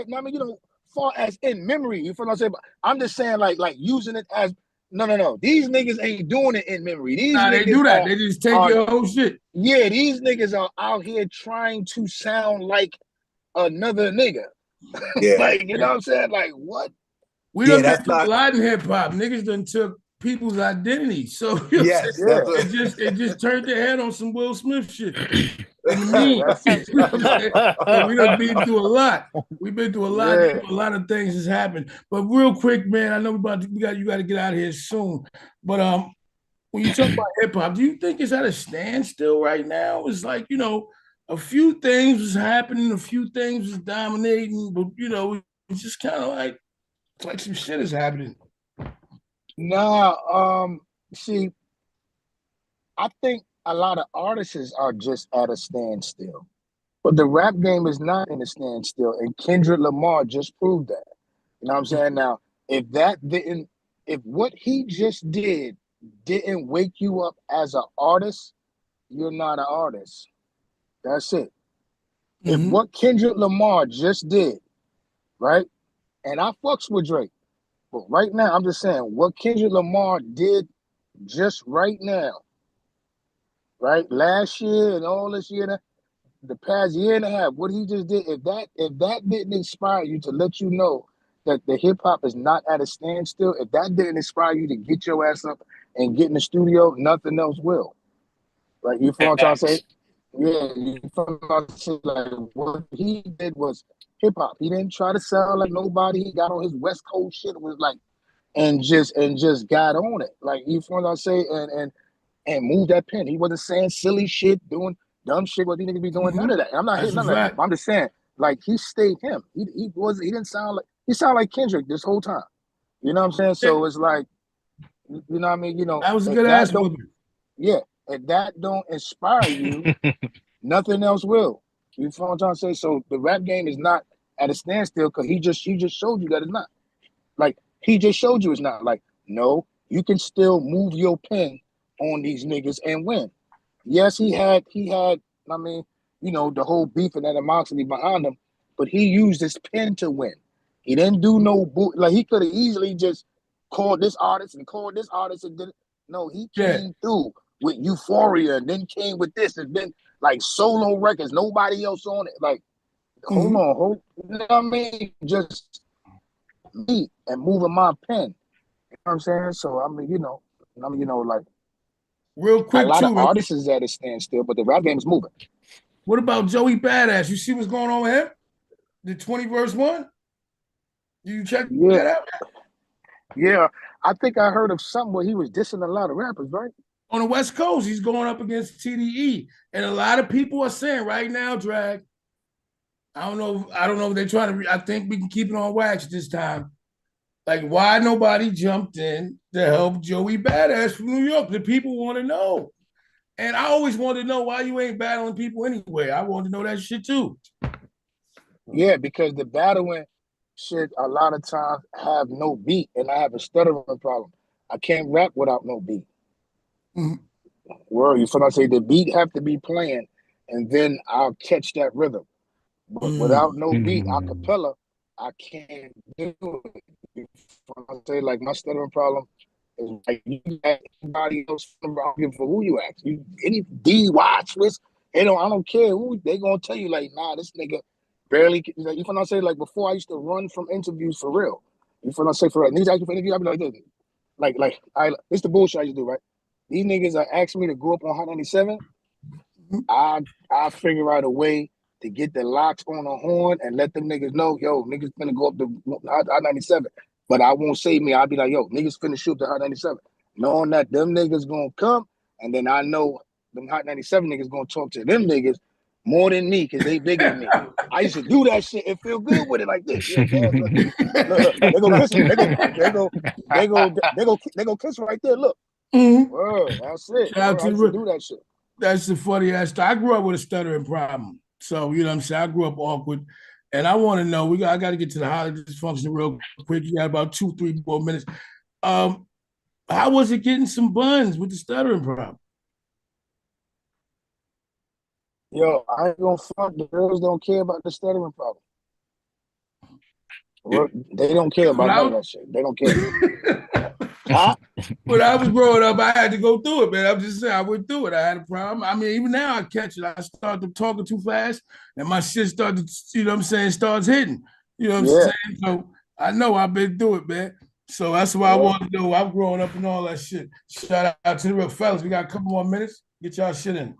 Speaker 3: No, I mean, far as in memory, you feel what I'm saying? But I'm just saying, like using it as no. These niggas ain't doing it in memory. These
Speaker 2: Nah, they
Speaker 3: niggas
Speaker 2: do that. They just take
Speaker 3: are
Speaker 2: your whole shit.
Speaker 3: yeah, these niggas are out here trying to sound like another nigga.
Speaker 4: Yeah,
Speaker 3: Like, you know what I'm saying? Like, what?
Speaker 2: We
Speaker 4: yeah.
Speaker 2: done been
Speaker 4: That's
Speaker 2: through a
Speaker 4: not.
Speaker 2: lot in hip hop. Niggas done took people's identity. So you know what I'm saying?
Speaker 4: Yes, that's
Speaker 3: Yeah,
Speaker 2: It just turned their head on some Will Smith shit. In the mean.
Speaker 3: that's
Speaker 2: You know what I'm saying? So we done been through a lot. We've been through a lot.
Speaker 3: yeah.
Speaker 2: A lot of things has happened. But real quick, man, I know you got to get out of here soon. But when you talk about hip hop, do you think it's at a standstill right now? It's like, a few things was happening, a few things was dominating, but it's just kind of like it's like some shit is happening.
Speaker 3: Nah, see, I think a lot of artists are just at a standstill. But the rap game is not in a standstill, and Kendrick Lamar just proved that. You know what I'm saying? Now, if that didn't, if what he just didn't wake you up as an artist, you're not an artist. That's it. If
Speaker 2: Mm-hmm.
Speaker 3: what Kendrick Lamar just did, right? And I fucks with Drake. But right now, I'm just saying what Kendrick Lamar did just right now, right? Last year and all this year, the past year and a half, what he just did, if that didn't inspire you to let you know that the hip hop is not at a standstill, if that didn't inspire you to get your ass up and get in the studio, nothing else will. Like, you feel what I'm trying to say?
Speaker 1: Facts.
Speaker 3: Yeah, you feel what I'm saying? Like, what he did was hip hop. He didn't try to sound like nobody. He got on his West Coast shit, was like, and just got on it. Like, you feel what I'm saying? And move that pen. He wasn't saying silly shit, doing dumb shit. What he niggas be doing? None of that. And I'm not
Speaker 2: That's
Speaker 3: hitting
Speaker 2: a
Speaker 3: none of that.
Speaker 2: fact.
Speaker 3: But I'm just saying, like, he stayed him. He didn't sound like, he sounded like Kendrick this whole time. You know what I'm saying? So it's like, you know what I mean? You know,
Speaker 2: That was a
Speaker 3: if
Speaker 2: good
Speaker 3: that
Speaker 2: ass
Speaker 3: don't,
Speaker 2: whooping.
Speaker 3: yeah, if that don't inspire you, nothing else will. You feel what I'm trying to say? So the rap game is not at a standstill because he just showed you that it's not. Like, he just showed you it's not. Like, no, you can still move your pen on these niggas and win. Yes, he had, I mean, you know, the whole beef and animosity behind him, but he used his pen to win. He didn't do no like, he could have easily just called this artist and called this artist and did it. No, he
Speaker 2: Yeah.
Speaker 3: came through with Euphoria and then came with this and then like solo records, nobody else on it. Like, hold on, you know what I mean? Just me and moving my pen. You know what I'm saying? So I mean, like,
Speaker 2: Real
Speaker 3: a
Speaker 2: quick
Speaker 3: lot of
Speaker 2: too, man.
Speaker 3: artists is at a standstill, but the rap game is moving.
Speaker 2: What about Joey Badass? You see what's going on with him? The 20 verse one? You check
Speaker 3: Yeah,
Speaker 2: that out?
Speaker 3: yeah. I think I heard of something where he was dissing a lot of rappers, right?
Speaker 2: On the West Coast, he's going up against TDE. And a lot of people are saying right now, Drag, I don't know if they're trying to, I think we can keep it on wax this time. Like, why nobody jumped in to help Joey Badass from New York? The people want to know. And I always wanted to know why you ain't battling people anyway. I wanted to know that shit too.
Speaker 3: Yeah, because the battling shit a lot of times have no beat, and I have a stuttering problem. I can't rap without no beat.
Speaker 2: Mhm.
Speaker 3: Word, you feel what I say? The beat have to be playing, and then I'll catch that rhythm. But without no beat, a
Speaker 1: Mhm.
Speaker 3: cappella, I can't do it. You feel what I say? Like, my stuttering problem is like, you got anybody else, I don't give a fuck who you ask. You any DY Swiss, I don't care who, they gonna tell you like, nah, this nigga barely, like, you feel what I say? Like, before I used to run from interviews for real. You feel what I say? For real. Niggas ask me for interview, I'd be like, this. This the bullshit I used to do, right? These niggas are asking me to go up on Hot 97. I figure out a way to get the locks on the horn and let them niggas know, yo, niggas finna go up to Hot 97. But I won't say me. I'll be like, yo, niggas finna shoot the Hot 97. Knowing that them niggas gonna come, and then I know them Hot 97 niggas gonna talk to them niggas more than me because they bigger than me. I used to do that shit and feel good with it like this. You know what I'm saying? Look, they go kiss me. They go kiss right there. Look.
Speaker 2: Mhm.
Speaker 3: Word, that's it.
Speaker 2: Shout out
Speaker 3: Word, I
Speaker 2: to
Speaker 3: used to
Speaker 2: the,
Speaker 3: do that shit.
Speaker 2: that's the funny ass stuff. I grew up with a stuttering problem. So, you know what I'm saying? I grew up awkward. And I want to know, I got to get to the highly dysfunctional real quick. You got about 2, 3 more minutes. Um, how was it getting some buns with the stuttering problem?
Speaker 3: Yo, I ain't gonna front. The girls don't care about the stuttering problem. They don't care
Speaker 2: When
Speaker 3: about none of that shit. They don't care. Huh?
Speaker 2: when I was growing up, I had to go through it, man. I'm just saying, I went through it. I had a problem. I mean, even now I catch it. I start talking too fast, and my shit started, you know what I'm saying, starts hitting. You know what I'm
Speaker 3: Yeah,
Speaker 2: saying? So I know I've been through it, man. So that's why I
Speaker 3: yeah.
Speaker 2: want to know. I'm growing up and all that shit. Shout out to the real fellas. We got a couple more minutes. Get y'all shit in.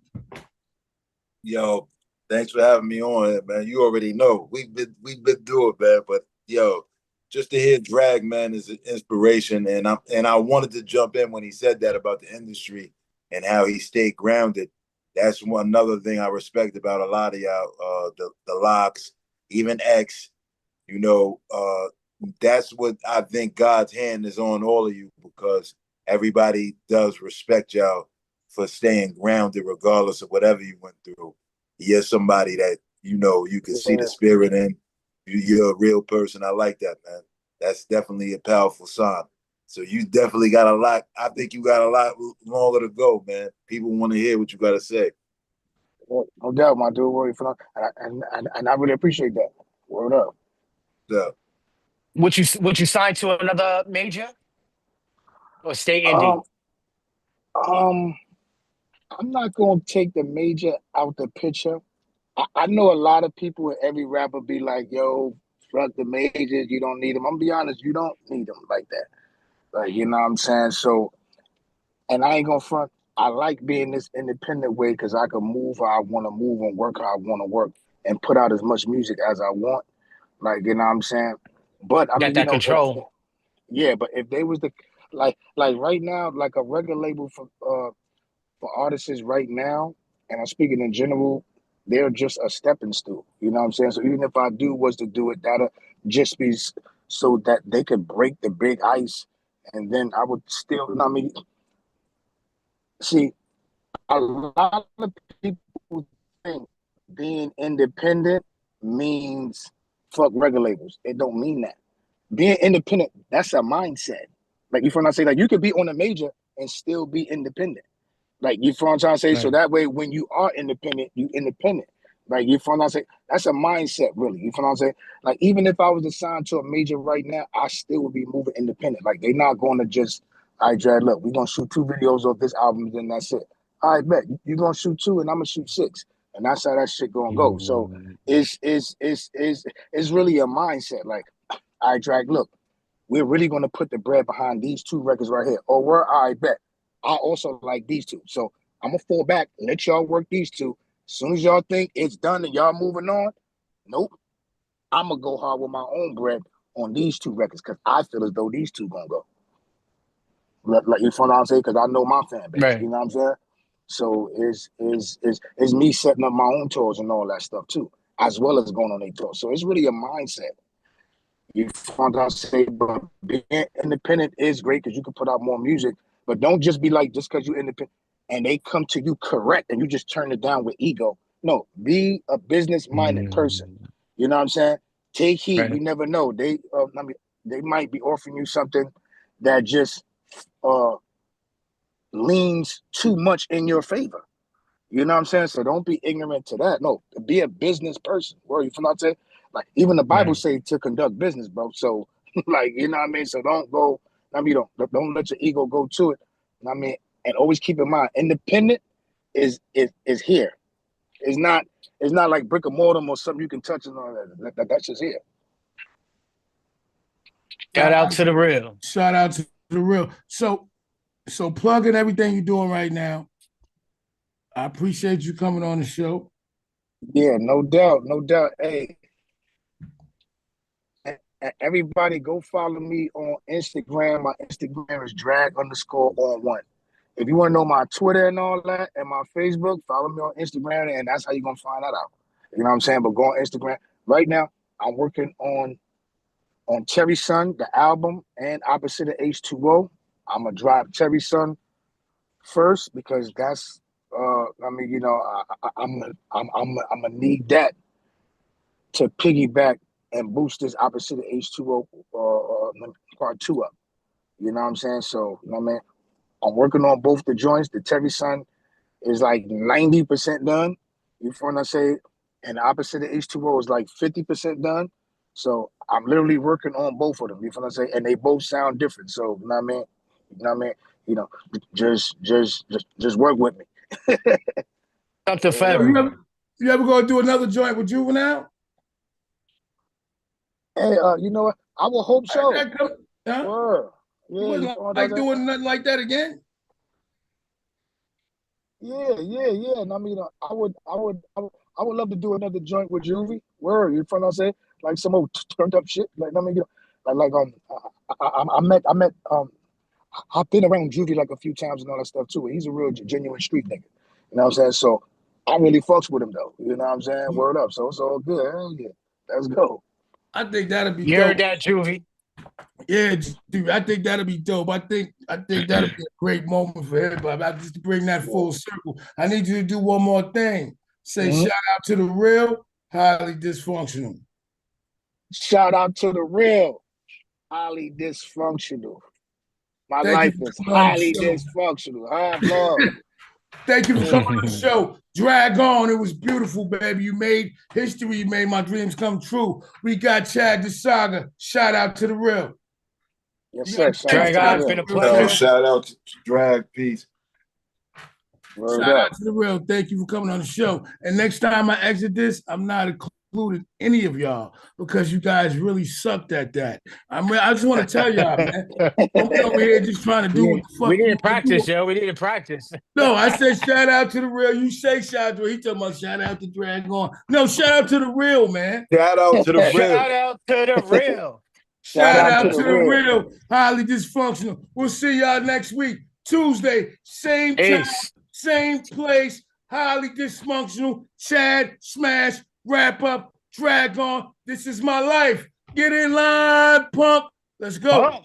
Speaker 4: Yo, thanks for having me on, man. You already know we've been through it, man. But yo, just to hear Drag, man, is an inspiration. And I wanted to jump in when he said that about the industry and how he stayed grounded. That's another thing I respect about a lot of y'all, the locks, even X. You know, that's what I think God's hand is on all of you, because everybody does respect y'all for staying grounded regardless of whatever you went through. You're somebody that, you know, you can see the
Speaker 3: Yeah.
Speaker 4: spirit in. You're a real person. I like that, man. That's definitely a powerful sign. So you definitely got a lot. I think you got a lot longer to go, man. People want to hear what you got to say.
Speaker 3: No doubt, my dude. Word, and I really appreciate that. Word up.
Speaker 4: So
Speaker 1: Would you sign to another major or stay indie?
Speaker 3: Um, um, I'm not gonna take the major out the picture. I know a lot of people and every rapper be like, yo, fuck the majors, you don't need them. I'm gonna be honest, you don't need them like that. Like, you know what I'm saying? So, and I ain't gonna front, I like being this independent way because I can move how I wanna move and work how I wanna work and put out as much music as I want. Like, you know what I'm saying? But I
Speaker 1: Got
Speaker 3: mean, you
Speaker 1: that
Speaker 3: know, if
Speaker 1: control.
Speaker 3: yeah, but if they was the like right now, like a record label for artists right now, and I'm speaking in general, they're just a stepping stool. You know what I'm saying? So even if I do was to do it, that'll just be so that they could break the big ice, and then I would still. You know what I mean, see, a lot of people think being independent means fuck record labels. It don't mean that. Being independent, that's a mindset. Like you from I say, like you could be on a major and still be independent. Like you feel what I'm trying to say? So
Speaker 1: Right.
Speaker 3: that way when you are independent, you independent. Like you feel what I'm saying? That's a mindset, really. You feel what I'm saying? Like even if I was assigned to a major right now, I still would be moving independent. Like they're not going to just, all right, Drag, look, we're gonna shoot 2 videos of this album, then that's it. All right, bet you're gonna shoot 2 and I'm gonna shoot 6. And that's how that shit gonna go. So
Speaker 1: Mm.
Speaker 3: it's really a mindset. Like, all right, Drag, look, we're really going to put the bread behind these 2 records right here. Or we're, I bet. I also like these 2. So I'm going to fall back, let y'all work these 2. As soon as y'all think it's done and y'all moving on, nope. I'm going to go hard with my own bread on these 2 records because I feel as though these 2 going to go. Like you feel what I'm saying? Because I know my fan base.
Speaker 1: Right.
Speaker 3: You know what I'm saying? So it's me setting up my own tours and all that stuff too, as well as going on their tours. So it's really a mindset. You found out say, but being independent is great because you can put out more music. But don't just be like just because you're independent and they come to you correct and you just turn it down with ego. No, be a business-minded person.
Speaker 1: Mm.
Speaker 3: You know what I'm saying? Take heed. You
Speaker 1: Right.
Speaker 3: never know. I mean, they might be offering you something that just uh, leans too much in your favor. You know what I'm saying? So don't be ignorant to that. No, be a business person. Where you from? I'm saying, like even the Bible
Speaker 1: Right.
Speaker 3: say to conduct business, bro. So like you know what I mean. So don't go. I mean, don't let your ego go to it. You know what I mean, and always keep in mind, independent is here. It's not. It's not like brick and mortar or something you can touch and all that. That's just here.
Speaker 1: Shout out to the real.
Speaker 2: Shout out to the real. So plugging everything you're doing right now. I appreciate you coming on the show.
Speaker 3: Yeah, no doubt, no doubt. Hey, everybody go follow me on Instagram. My Instagram is drag_on1. If you want to know my Twitter and all that and my Facebook, follow me on Instagram, and that's how you're gonna find that out. You know what I'm saying? But go on Instagram. Right now, I'm working on Cherry Sun, the album, and Opposite of H2O. I'm gonna drop Cherry Sun first because that's I mean, you know, I'm gonna need that to piggyback and boost this Opposite of H2O part 2 up. You know what I'm saying? So, you know what I mean? I'm working on both the joints. The Terry Sun is like 90% done. You feel what I say? And the Opposite of H2O is like 50% done. So I'm literally working on both of them. You feel what I say? And they both sound different. So you know what I mean? You know what I mean? You know, just work with me.
Speaker 1: Something for
Speaker 3: You
Speaker 2: Yo,
Speaker 3: know.
Speaker 1: everyone.
Speaker 2: you ever go do another joint with Juvenile?
Speaker 3: Hey, you know what? I will hope so.
Speaker 2: Huh?
Speaker 3: Word.
Speaker 2: You
Speaker 3: Yeah, you
Speaker 2: wasn't
Speaker 3: feel what I
Speaker 2: like
Speaker 3: say?
Speaker 2: doing nothing like that again?
Speaker 3: Yeah. And I mean, I would love to do another joint with Juvie. Word, you feel what I say? Like some old turned up shit. Like, I mean, you know, I met I've been around Juvie like a few times and all that stuff too. He's a real genuine street nigga. You know what I'm saying? So I really fucks with him though. You know what I'm saying? Word up. So it's all good. Hell yeah. Let's go.
Speaker 2: I think that'd be
Speaker 1: You heard
Speaker 2: dope.
Speaker 1: that, Juvie?
Speaker 2: Yeah, dude, I think that'd be dope. I think that'd be a great moment for everybody. I just to bring that
Speaker 3: Yeah.
Speaker 2: full circle. I need you to do one more thing. Say
Speaker 3: Mhm.
Speaker 2: shout out to the real, highly dysfunctional.
Speaker 3: Shout out to the real, highly dysfunctional. My
Speaker 2: Thank you
Speaker 3: life
Speaker 2: for
Speaker 3: is
Speaker 2: coming on the
Speaker 3: highly
Speaker 2: show.
Speaker 3: dysfunctional. I have love.
Speaker 2: Thank you for coming on the show. Drag on. It was beautiful, baby. You made history. You made my dreams come true. We got Chad the Saga. Shout out to the real.
Speaker 3: Yes, sir. Shout
Speaker 1: Drag
Speaker 3: out
Speaker 1: on,
Speaker 3: to
Speaker 1: it's
Speaker 3: the
Speaker 1: been a
Speaker 3: real.
Speaker 1: pleasure.
Speaker 4: Shout out to Drag, peace.
Speaker 3: Word
Speaker 2: Shout
Speaker 3: up.
Speaker 2: out to the real. Thank you for coming on the show. And next time I exit this, I'm not including any of y'all because you guys really sucked at that. I just want to tell y'all, man. Don't be over here just trying to do what the fuck
Speaker 1: We
Speaker 2: you
Speaker 1: didn't
Speaker 2: want to do.
Speaker 1: practice, yo. We didn't practice.
Speaker 2: No, I said shout out to the real. You say shout out to he talking about shout out to Drag On. No, shout out to the real, man.
Speaker 4: Shout out to the real.
Speaker 1: Shout out to the real.
Speaker 2: Shout out to the real. Highly dysfunctional. We'll see y'all next week. Tuesday, same time,
Speaker 1: Ace.
Speaker 2: same place. Highly dysfunctional. Chad, smash, wrap up, drag on. This is my life. Get in line, pump. Let's go.
Speaker 1: Oh.